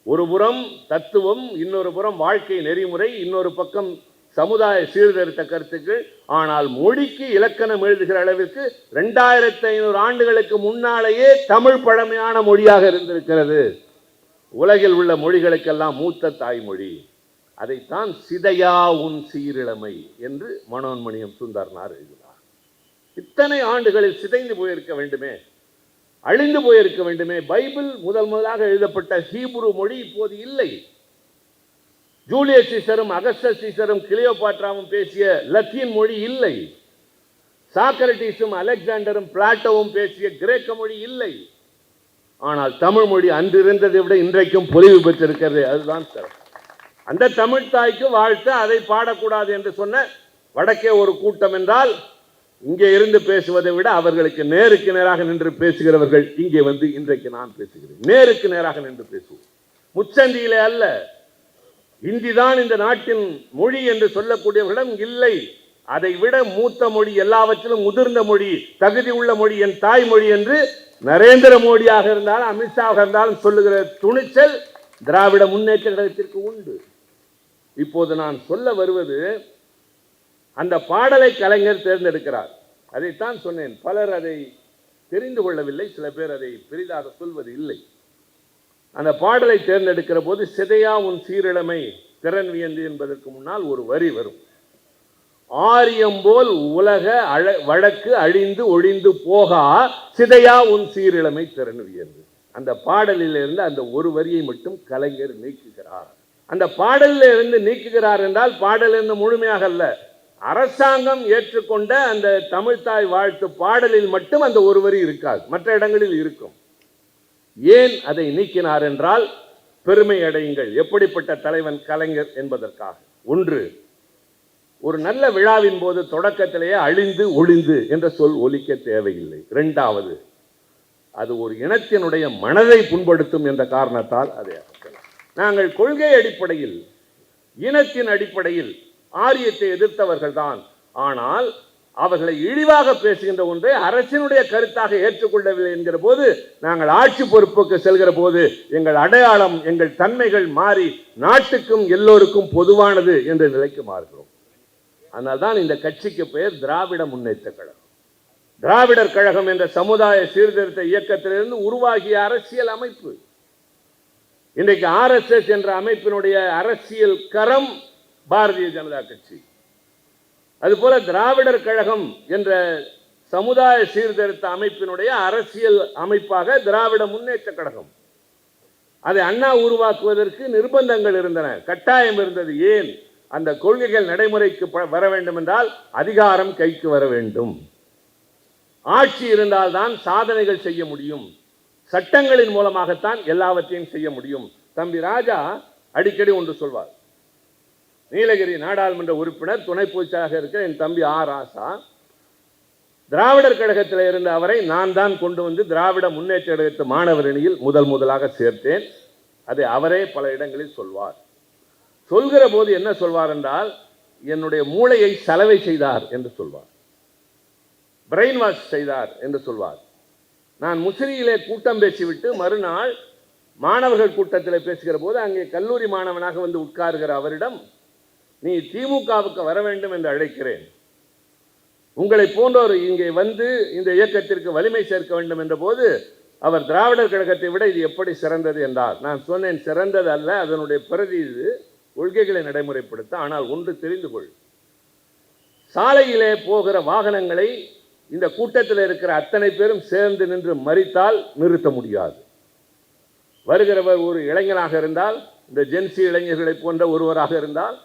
ஒரு புறம் தத்துவம், இன்னொரு புறம் வாழ்க்கை நெறிமுறை, இன்னொரு பக்கம் சமுதாய சீர்திருத்த கருத்துக்கள். ஆனால் மொழிக்கு இலக்கணம் எழுதுகிற அளவிற்கு 2500 ஆண்டுகளுக்கு முன்னாலேயே தமிழ் பழமையான மொழியாக இருந்திருக்கிறது. உலகில் உள்ள மொழிகளுக்கெல்லாம் மூத்த தாய்மொழி. அதைத்தான் சிதையா உன் சீரிழமை என்று மனோன்மணியம் சுந்தரனார் எழுதினார். இத்தனை ஆண்டுகளில் சிதைந்து போயிருக்க வேண்டுமே, அழிந்து போயிருக்க வேண்டுமே. பைபிள் முதலாக எழுதப்பட்ட ஹீப்ரு மொழி இப்போது இல்லை. ஜூலியஸ் சீசரும் அகஸ்டஸ் சீசரும் கிளியோபாட்ராவும் பேசிய லத்தீன் மொழி இல்லை. சாக்ரட்டிஸும் அலெக்சாண்டரும் பிளாட்டோவும் பேசிய கிரேக்க மொழி இல்லை. ஆனால் தமிழ் மொழி அன்று இருந்ததை விட இன்றைக்கும் பொலிவு பெற்றிருக்கிறது. அதுதான் சிறப்பு. அந்த தமிழ் தாய்க்கு வாழ்த்து, அதை பாடக்கூடாது என்று சொன்ன வடக்கே ஒரு கூட்டம் என்றால், இங்கே இருந்து பேசுவதை விட அவர்களுக்கு நேருக்கு நேராக நின்று பேசுகிறவர்கள் இங்கே வந்து இன்றைக்கு நான் பேசுகிறேன். நேருக்கு நேராக நின்று பேசுவோம், முச்சந்தியிலே அல்ல. இந்தி தான் இந்த நாட்டின் மொழி என்று சொல்லக்கூடியவர்களிடம் இல்லை. அதை விட மூத்த மொழி, எல்லாவற்றிலும் முதிர்ந்த மொழி, தகுதி உள்ள மொழி என் தாய்மொழி என்று நரேந்திர மோடியாக இருந்தாலும் அமித்ஷாவாக இருந்தாலும் சொல்லுகிற துணிச்சல் திராவிட முன்னேற்ற கழகத்திற்கு உண்டு. இப்போது நான் சொல்ல வருவது, அந்த பாடலை கலைஞர் தேர்ந்தெடுக்கிறார். அதைத்தான் சொன்னேன். பலர் அதை தெரிந்து கொள்ளவில்லை, சில பேர் அதை பெரிதாக சொல்வது இல்லை. அந்த பாடலை தேர்ந்தெடுக்கிற போது சிதையா உன் சீரிழமை திறன் வியந்து என்பதற்கு முன்னால் ஒரு வரி வரும். ஆரியம் போல் உலக வழக்கு அழிந்து ஒழிந்து போகா சிதையா உன் சீரிழமை திறன் வியந்து. அந்த பாடலில் இருந்து அந்த ஒரு வரியை மட்டும் கலைஞர் நீக்குகிறார். அந்த பாடலில் இருந்து நீக்குகிறார் என்றால் பாடல் என்று முழுமையாக அல்ல, அரசாங்கம் ஏற்றுக்கொண்ட அந்த தமிழ்தாய் வாழ்த்து பாடலில் மட்டும் அந்த ஒரு வரி இருக்காது, மற்ற இடங்களில் இருக்கும். ஏன் அதை நீக்கினார் என்றால், பெருமை அடையுங்கள் எப்படிப்பட்ட தலைவன் கலைஞர் என்பதற்காக. ஒன்று, ஒரு நல்ல விழாவின் போது தொடக்கத்திலேயே அழிந்து ஒளிந்து என்ற சொல் ஒலிக்க தேவையில்லை. இரண்டாவது, அது ஒரு இனத்தினுடைய மனதை புண்படுத்தும் என்ற காரணத்தால் அதை அகற்றலாம். நாங்கள் கொள்கை அடிப்படையில், இனத்தின் அடிப்படையில் ஆரியத்தை எதிர்த்தவர்கள் தான். ஆனால் அவர்களை இழிவாக பேசுகின்ற ஒன்றை அரசினுடைய கருத்தாக ஏற்றுக்கொள்ளவில்லை என்கிற போது, நாங்கள் ஆட்சி பொறுப்புக்கு செல்கிற போது எங்கள் அடையாளம், எங்கள் தன்மைகள் மாறி நாட்டுக்கும் எல்லோருக்கும் பொதுவானது என்ற நிலைக்கு மாறுகிறோம். அதனால்தான் இந்த கட்சிக்கு பெயர் திராவிட முன்னேற்ற கழகம். திராவிடர் கழகம் என்ற சமுதாய சீர்திருத்த இயக்கத்திலிருந்து உருவாகிய அரசியல் அமைப்பு. இன்றைக்கு RSS என்ற அமைப்பினுடைய அரசியல் கரம் பாரதிய ஜனதா கட்சி. அதுபோல திராவிடர் கழகம் என்ற சமுதாய சீர்திருத்த அமைப்பினுடைய அரசியல் அமைப்பாக திராவிட முன்னேற்ற கழகம். அதை அண்ணா உருவாக்குவதற்கு நிர்பந்தங்கள் இருந்தன, கட்டாயம் இருந்தது. ஏன்? அந்த கொள்கைகள் நடைமுறைக்கு வர வேண்டும் என்றால் அதிகாரம் கைக்கு வர வேண்டும். ஆட்சி இருந்தால்தான் சாதனைகள் செய்ய முடியும். சட்டங்களின் மூலமாகத்தான் எல்லாவற்றையும் செய்ய முடியும். தம்பி ராஜா அடிக்கடி ஒன்று சொல்வார். நீலகிரி நாடாளுமன்ற உறுப்பினர், துணை பொதுச்சாக இருக்கிற என் தம்பி ராசா, திராவிடர் கழகத்தில் இருந்த அவரை நான் தான் கொண்டு வந்து திராவிட முன்னேற்ற கழகத்து மாணவர் அணியில் முதலாக சேர்த்தேன். அதை அவரே பல இடங்களில் சொல்வார். சொல்கிற போது என்ன சொல்வார் என்றால், என்னுடைய மூளையை சலவை செய்தார் என்று சொல்வார், பிரெயின் வாஷ் செய்தார் என்று சொல்வார். நான் முசிறியிலே கூட்டம் பேசிவிட்டு மறுநாள் மாணவர்கள் கூட்டத்தில் பேசுகிற போது அங்கே கல்லூரி மாணவனாக வந்து உட்கார்கிற அவரிடம், நீ திமுகவுக்கு வர வேண்டும் என்று அழைக்கிறேன், உங்களை போன்றோர் இங்கே வந்து இந்த இயக்கத்திற்கு வலிமை சேர்க்க வேண்டும் என்ற போது அவர் திராவிடர் கழகத்தை விட இது எப்படி சிறந்தது என்றார். நான் சொன்னேன், சிறந்தது அல்ல, அதனுடைய பிரதி இது, கொள்கைகளை நடைமுறைப்படுத்த. ஆனால் ஒன்று தெரிந்து கொள், சாலையிலே போகிற வாகனங்களை இந்த கூட்டத்தில் இருக்கிற அத்தனை பேரும் சேர்ந்து நின்று மறித்தால் நிறுத்த முடியாது. வருகிறவர் ஒரு இளைஞனாக இருந்தால், இந்த ஜென்சி இளைஞர்களை போன்ற ஒருவராக இருந்தால்,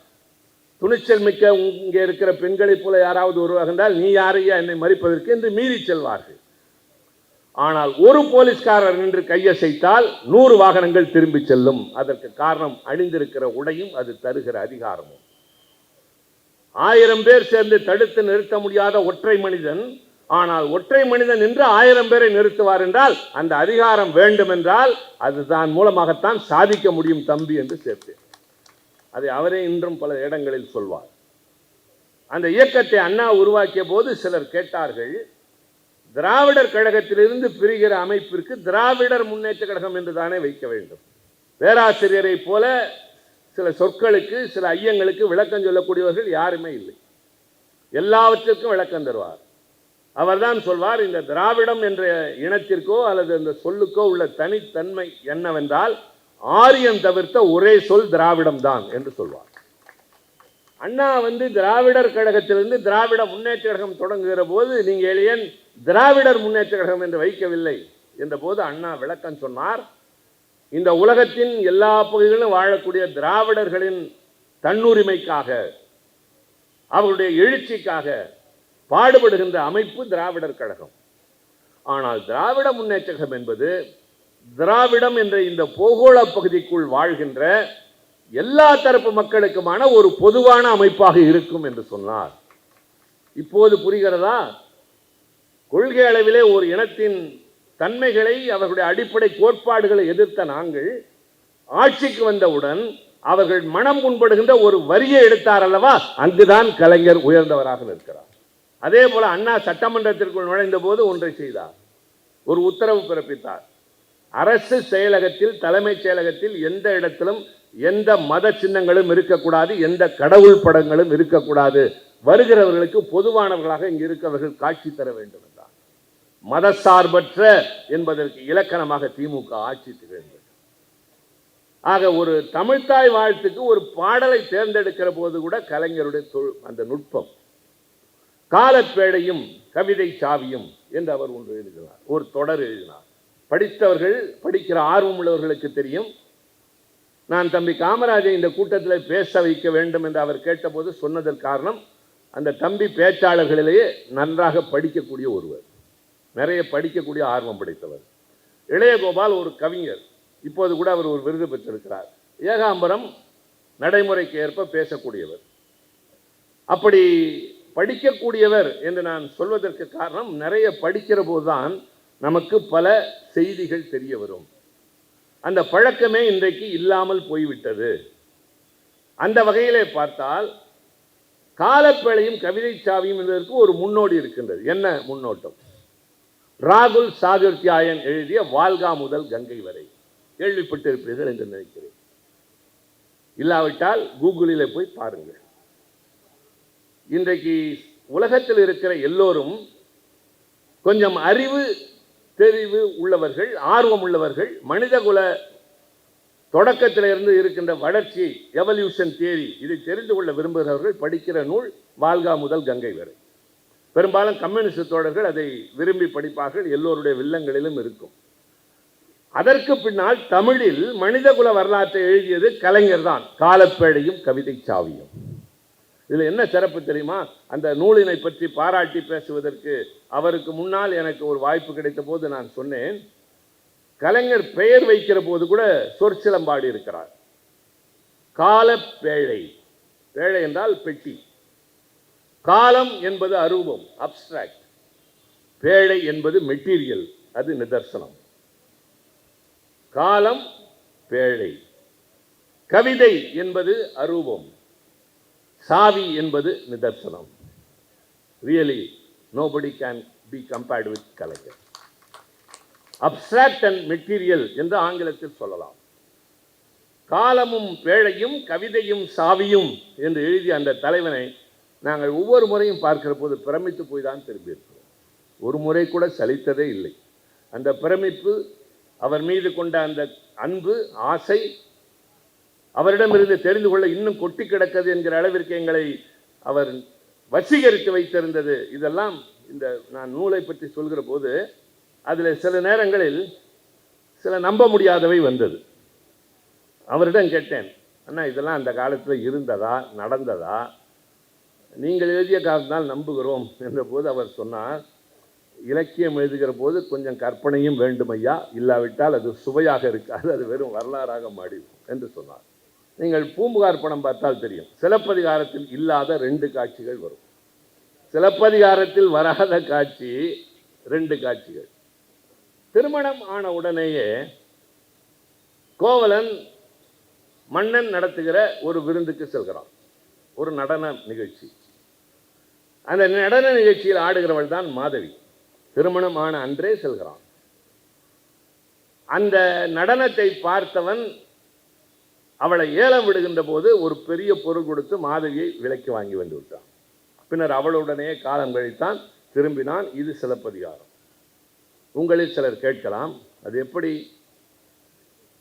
துணிச்சல் மிக்க இங்கே இருக்கிற பெண்களைப் போல யாராவது ஒருவராக இருந்தால், நீ யாரையா என்னை மறிப்பதற்கு என்று மீறி செல்வார்கள். ஆனால் ஒரு போலீஸ்காரர் நின்று கையசைத்தால் 100 வாகனங்கள் திரும்பி செல்லும். அதற்கு காரணம் அணிந்திருக்கிற உடையும் அது தருகிற அதிகாரமும். 1000 பேர் சேர்ந்து தடுத்து நிறுத்த முடியாத ஒற்றை மனிதன், ஆனால் ஒற்றை மனிதன் என்று 1000 பேரை நிறுத்துவார் என்றால் அந்த அதிகாரம் வேண்டும் என்றால் அதுதான் மூலமாகத்தான் சாதிக்க முடியும் தம்பி என்று சேர்த்தேன். அதை அவரே இன்றும் பல இடங்களில் சொல்வார். அந்த இயக்கத்தை அண்ணா உருவாக்கிய போது சிலர் கேட்டார்கள், திராவிடர் கழகத்திலிருந்து பிரிகிற அமைப்பிற்கு திராவிடர் முன்னேற்ற கழகம் என்று தானே வைக்க வேண்டும். பேராசிரியரை போல சில சொற்களுக்கு, சில ஐயங்களுக்கு விளக்கம் சொல்லக்கூடியவர்கள் யாருமே இல்லை. எல்லாவற்றிற்கும் விளக்கம் தருவார். அவர்தான் சொல்வார், இந்த திராவிடம் என்ற இனத்திற்கோ அல்லது அந்த சொல்லுக்கோ உள்ள தனித்தன்மை என்னவென்றால் ஆரியம் தவிர்த்த ஒரே சொல் திராவிடம் தான் என்று சொல்வார். அண்ணா திராவிடர் கழகத்திலிருந்து திராவிட முன்னேற்ற கழகம் தொடங்குகிற போது நீங்கள் ஏன் திராவிடர் முன்னேற்ற கழகம் என்று வைக்கவில்லை என்ற போது அண்ணா விளக்கம் சொன்னார். இந்த உலகத்தின் எல்லா பகுதிகளிலும் வாழக்கூடிய திராவிடர்களின் தன்னுரிமைக்காக, அவருடைய எழுச்சிக்காக பாடுபடுகின்ற அமைப்பு திராவிடர் கழகம். ஆனால் திராவிட முன்னேற்ற கழகம் என்பது திராவிடம் என்ற இந்த பூகோள பகுதிக்குள் வாழ்கின்ற எல்லா தரப்பு மக்களுக்குமான ஒரு பொதுவான அமைப்பாக இருக்கும் என்று சொன்னார். இப்போது புரிகிறதா? கொள்கை அளவிலே ஒரு இனத்தின் தன்மைகளை, அவர்களுடைய அடிப்படை கோட்பாடுகளை எதிர்த்த நாங்கள் ஆட்சிக்கு வந்தவுடன் அவர்கள் மனம் புண்படுகின்ற ஒரு வரியை எடுத்தார் அல்லவா, அங்குதான் கலைஞர் உயர்ந்தவராக நிற்கிறார். அதே போல அண்ணா சட்டமன்றத்திற்குள் நுழைந்த போது ஒன்றை செய்தார், ஒரு உத்தரவு பிறப்பித்தார். அரசு செயலகத்தில், தலைமைச் செயலகத்தில் எந்த இடத்திலும் எந்த மத சின்னங்களும் இருக்கக்கூடாது, எந்த கடவுள் படங்களும் இருக்கக்கூடாது, வருகிறவர்களுக்கு பொதுவானவர்களாக இங்கு இருக்கவர்கள் காட்சி தர வேண்டும் என்றார். மதசார்பற்ற என்பதற்கு இலக்கணமாக திமுக ஆட்சி திகழ்ந்தது. ஆக ஒரு தமிழ்த்தாய் வாழ்த்துக்கு ஒரு பாடலை தேர்ந்தெடுக்கிற போது கூட கலைஞருடைய அந்த நுட்பம், காலப்பேழையும் கவிதை சாவியும் என்று அவர் ஒன்று எழுதினார், ஒரு தொடர் எழுதினார். படித்தவர்கள், படிக்கிற ஆர்வம் உள்ளவர்களுக்கு தெரியும். நான் தம்பி காமராஜை இந்த கூட்டத்தில் பேச வைக்க வேண்டும் என்று அவர் கேட்டபோது சொன்னதற்கு காரணம், அந்த தம்பி பேச்சாளர்களிலேயே நன்றாக படிக்கக்கூடிய ஒருவர், நிறைய படிக்கக்கூடிய ஆர்வம் படைத்தவர். இளையகோபால் ஒரு கவிஞர், இப்போது கூட அவர் ஒரு விருது பெற்றிருக்கிறார். ஏகாம்பரம் நடைமுறைக்கு ஏற்ப பேசக்கூடியவர். அப்படி படிக்கக்கூடியவர் என்று நான் சொல்வதற்கு காரணம், நிறைய படிக்கிற போதுதான் நமக்கு பல செய்திகள் தெரிய வரும். அந்த பழக்கமே இன்றைக்கு இல்லாமல் போய்விட்டது. அந்த வகையிலே பார்த்தால் காலப்பேழையும் கவிதை சாவியும் என்பதற்கு ஒரு முன்னோடி இருக்கின்றது. என்ன முன்னோட்டம்? ராகுல் சாதுர்த்தியாயன் எழுதிய வால்கா முதல் கங்கை வரை கேள்விப்பட்டிருப்பீர்கள் என்று நினைக்கிறேன். இல்லாவிட்டால் கூகுளில் போய் பாருங்கள். இன்றைக்கு உலகத்தில் இருக்கிற எல்லோரும் கொஞ்சம் அறிவு தெரிவு உள்ளவர்கள், ஆர்வம் உள்ளவர்கள், மனிதகுல தொடக்கத்திலிருந்து இருக்கின்ற வளர்ச்சி, எவல்யூஷன் தியரி, இதை தெரிந்து கொள்ள விரும்புகிறவர்கள் படிக்கிற நூல் வால்கா முதல் கங்கை வரை. பெரும்பாலும் கம்யூனிஸ்ட் தோழர்கள் அதை விரும்பி படிப்பார்கள், எல்லோருடைய வில்லங்களிலும் இருக்கும். அதற்கு பின்னால் தமிழில் மனிதகுல வரலாற்றை எழுதியது கலைஞர் தான், காலப்பேழையும் கவிதை சாவியும். இதில் என்ன சிறப்பு தெரியுமா? அந்த நூலினை பற்றி பாராட்டி பேசுவதற்கு அவருக்கு முன்னால் எனக்கு ஒரு வாய்ப்பு கிடைத்த போது நான் சொன்னேன், கலைஞர் பெயர் வைக்கிற போது கூட சொற்சிலம்பாடி இருக்கிறார். காலப்பேழை, பேழை என்றால் பெட்டி, காலம் என்பது அரூபம், அப்ஸ்ட்ராக்ட், பேழை என்பது மெட்டீரியல், அது நிதர்சனம். காலம் பேழை, கவிதை என்பது அரூபம், சாவி என்பது நிதர்சனம். Really nobody can be compared with Kalaignar. Abstract and material என்று ஆங்கிலத்தில் சொல்லலாம். காலமும் பேழையும் கவிதையும் சாவியும் என்று எழுதிய அந்த தலைவனை நாங்கள் ஒவ்வொரு முறையும் பார்க்கிற போது பிரமித்து போய் தான் திரும்பியிருக்கிறோம். ஒரு முறை கூட சலித்ததே இல்லை. அந்த பிரமிப்பு, அவர் மீது கொண்ட அந்த அன்பு, ஆசை, அவரிடமிருந்து தெரிந்து கொள்ள இன்னும் கொட்டி கிடக்கிறது என்கிற அளவிற்கு எங்களை அவர் வசீகரித்து வைத்திருந்தது. இதெல்லாம் இந்த நான் நூலை பற்றி சொல்கிற போது அதில் சில நேரங்களில் சில நம்ப முடியாதவை வந்தது. அவரிடம் கேட்டேன், அண்ணா இதெல்லாம் அந்த காலத்தில் இருந்ததா, நடந்ததா? நீங்கள் எழுதிய காலத்தினால் நம்புகிறோம் என்ற போது அவர் சொன்னார், இலக்கியம் எழுதுகிற போது கொஞ்சம் கற்பனையும் வேண்டும் ஐயா, இல்லாவிட்டால் அது சுவையாக இருக்காது, அது வெறும் வரலாறாக மாறிடும் என்று சொன்னார். நீங்கள் பூம்புகார் படம் பார்த்தால் தெரியும், சிலப்பதிகாரத்தில் இல்லாத 2 காட்சிகள் வரும். சிலப்பதிகாரத்தில் வராத காட்சி 2 காட்சிகள். திருமணம் ஆன உடனேயே கோவலன் மன்னன் நடத்துகிற ஒரு விருந்துக்கு செல்கிறான், ஒரு நடன நிகழ்ச்சி. அந்த நடன நிகழ்ச்சியில் ஆடுகிறவள் தான் மாதவி. திருமணமான அன்றே செல்கிறான். அந்த நடனத்தை பார்த்தவன் அவளை ஏலம் விடுகின்ற போது ஒரு பெரிய பொருள் கொடுத்து மாதவியை விலைக்கு வாங்கி வந்து விட்டான். பின்னர் அவளுடனே காலம் கழித்தான், திரும்பினான். இது சிலப்பதிகாரம். உங்களில் சிலர் கேட்கலாம், அது எப்படி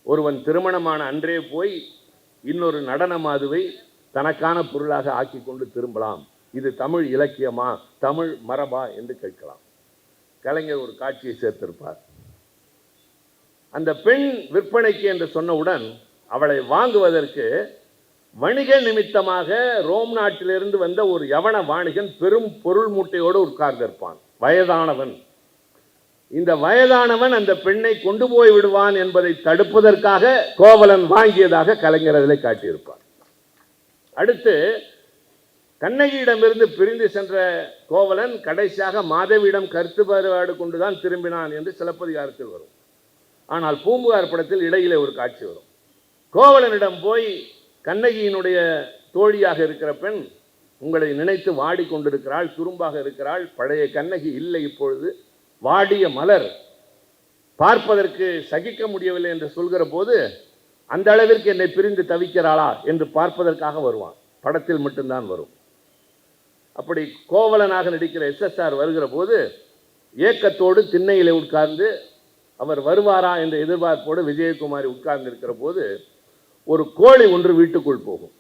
ஒருவன் திருமணமான அன்றே போய் இன்னொரு நடன மாதுவை தனக்கான பொருளாக ஆக்கி கொண்டு திரும்பலாம், இது தமிழ் இலக்கியமா, தமிழ் மரபா என்று கேட்கலாம். கலைஞர் ஒரு காட்சியை சேர்த்திருப்பார். அந்த பெண் விற்பனைக்கு என்று சொன்னவுடன் அவளை வாங்குவதற்கு வணிக நிமித்தமாக ரோம் நாட்டிலிருந்து வந்த ஒரு யவன வாணிகன் பெரும் பொருள் மூட்டையோடு உட்கார்ந்திருப்பான், வயதானவன். இந்த வயதானவன் அந்த பெண்ணை கொண்டு போய் விடுவான் என்பதை தடுப்பதற்காக கோவலன் வாங்கியதாக கலைஞர் அதில் காட்டியிருப்பார். அடுத்து கண்ணகியிடமிருந்து பிரிந்து சென்ற கோவலன் கடைசியாக மாதவியிடம் கருத்து வேறுபாடு கொண்டுதான் திரும்பினான் என்று சிலப்பதிகாரத்தில் வரும். ஆனால் பூம்புகார் படத்தில் இடையிலே ஒரு காட்சி வரும். கோவலனிடம் போய் கண்ணகியினுடைய தோழியாக இருக்கிற பெண் உங்களை நினைத்து வாடி கொண்டிருக்கிறாள், துரும்பாக இருக்கிறாள், பழைய கண்ணகி இல்லை, இப்பொழுது வாடிய மலர், பார்ப்பதற்கு சகிக்க முடியவில்லை என்று சொல்கிற போது அந்த அளவிற்கு என்னை பிரிந்து தவிக்கிறாளா என்று பார்ப்பதற்காக வருவான். படத்தில் மட்டும்தான் வரும். அப்படி கோவலனாக நடிக்கிற SSR வருகிற போது ஏக்கத்தோடு திண்ணையிலே உட்கார்ந்து அவர் வருவாரா என்ற எதிர்பார்ப்போடு விஜயகுமாரி உட்கார்ந்து இருக்கிற போது ஒரு கோழி ஒன்று வீட்டுக்குள் போகும்.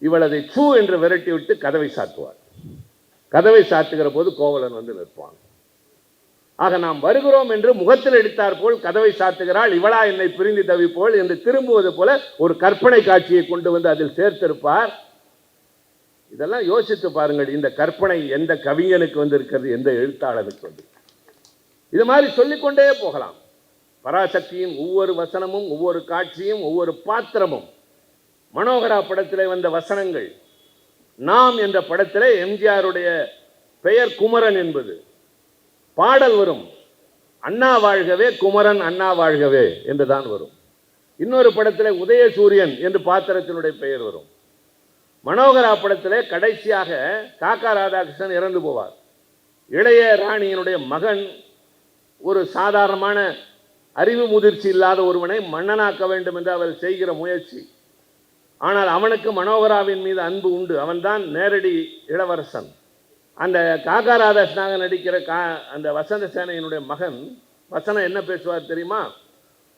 இவள் அதை சூ என்று விரட்டி விட்டு கதவை சாத்துவார். கதவை சாத்துகிற போது கோவலன் வந்து நிற்பான். ஆக நாம் வருகிறோம் என்று முகத்தில் அடித்தார் போல் கதவை சாத்துகிறாள், இவளா என்னை பிரிந்து தவிப்போல் என்று திரும்புவது போல ஒரு கற்பனை காட்சியை கொண்டு வந்து அதில் சேர்த்திருப்பார். இதெல்லாம் யோசித்து பாருங்கள், இந்த கற்பனை எந்த கவிஞனுக்கு வந்து இருக்கிறது, எந்த எழுத்தாளனுக்கு வந்து. இது மாதிரி சொல்லிக்கொண்டே போகலாம். பராசக்தியின் ஒவ்வொரு வசனமும், ஒவ்வொரு காட்சியும், ஒவ்வொரு பாத்திரமும். மனோகரா படத்திலே வந்த வசனங்கள், நாம் என்ற படத்திலே எம்ஜிஆருடைய பெயர் குமரன் என்பது. பாடல் வரும், அண்ணா வாழ்கவே குமரன் அண்ணா வாழ்கவே என்றுதான் வரும். இன்னொரு படத்திலே உதயசூரியன் என்று பாத்திரத்தினுடைய பெயர் வரும். மனோகரா படத்திலே கடைசியாக காக்கா ராதாகிருஷ்ணன் இறந்து போவார். இளைய ராணியினுடைய மகன் ஒரு சாதாரணமான அறிவு முதிர்ச்சி இல்லாத ஒருவனை மன்னனாக்க வேண்டும் என்று அவர் செய்கிற முயற்சி. ஆனால் அவனுக்கு மனோகராவின் மீது அன்பு உண்டு. அவன்தான் நேரடி இளவரசன். அந்த காக்கா ராதாகிருஷ்ணனாக நடிக்கிற அந்த வசந்த சேனையினுடைய மகன் வசனம் என்ன பேசுவார் தெரியுமா?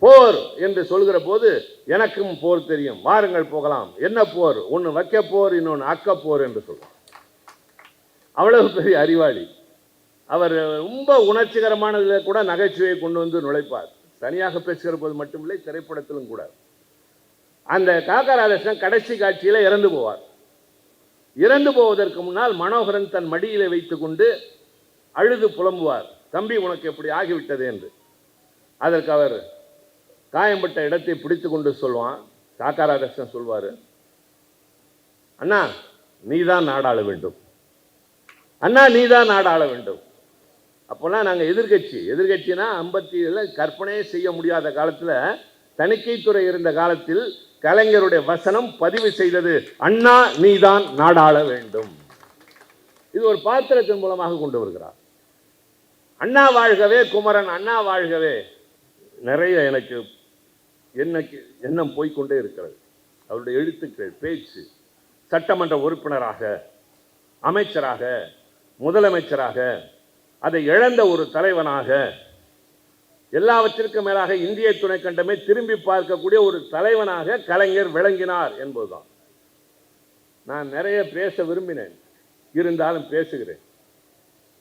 போர் என்று சொல்கிற போது எனக்கும் போர் தெரியும், வாருங்கள் போகலாம். என்ன போர்? ஒன்று வைக்க போர், இன்னொன்று அக்க போர் என்று சொல்வார். அவ்வளவு பெரிய அறிவாளி அவர். ரொம்ப உணர்ச்சிகரமானதில் கூட நகைச்சுவையை கொண்டு வந்து நுழைப்பார். தனியாக பேசுகிற போது மட்டுமில்லை, திரைப்படத்திலும் கூட. அந்த காக்கா ராதாகிருஷ்ணன் கடைசி காட்சியில் இறந்து போவார். இறந்து போவதற்கு முன்னால் மனோகரன் தன் மடியிலே வைத்து கொண்டு அழுது புலம்புவார், தம்பி உனக்கு எப்படி ஆகிவிட்டது என்று. அதற்கு அவர் காயம்பட்ட இடத்தை பிடித்து கொண்டு சொல்வான். காக்கா ராதாகிருஷ்ணன் சொல்வார், அண்ணா நீதான் நாடாள வேண்டும், அண்ணா நீதான் நாடாள வேண்டும். அப்போல்லாம் நாங்கள் எதிர்கட்சினா 57 கற்பனையே செய்ய முடியாத காலத்தில், தணிக்கைத்துறை இருந்த காலத்தில் கலைஞருடைய வசனம் பதிவு செய்தது, அண்ணா நீதான் நாடாள வேண்டும். இது ஒரு பாத்திரத்தின் மூலமாக கொண்டு வருகிறார். அண்ணா வாழ்கவே குமரன் அண்ணா வாழ்கவே. நிறைய எனக்கு எண்ணம் போய்கொண்டே இருக்கிறது. அவருடைய எழுத்துக்கள், பேச்சு, சட்டமன்ற உறுப்பினராக, அமைச்சராக, முதலமைச்சராக, அதை இழந்த ஒரு தலைவனாக, எல்லாவற்றிற்கும் மேலாக இந்திய துணைக்கண்டமே திரும்பி பார்க்கக்கூடிய ஒரு தலைவனாக கலைஞர் விளங்கினார் என்பதுதான். நான் நிறைய பேச விரும்பினேன், இருந்தாலும் பேசுகிறேன்.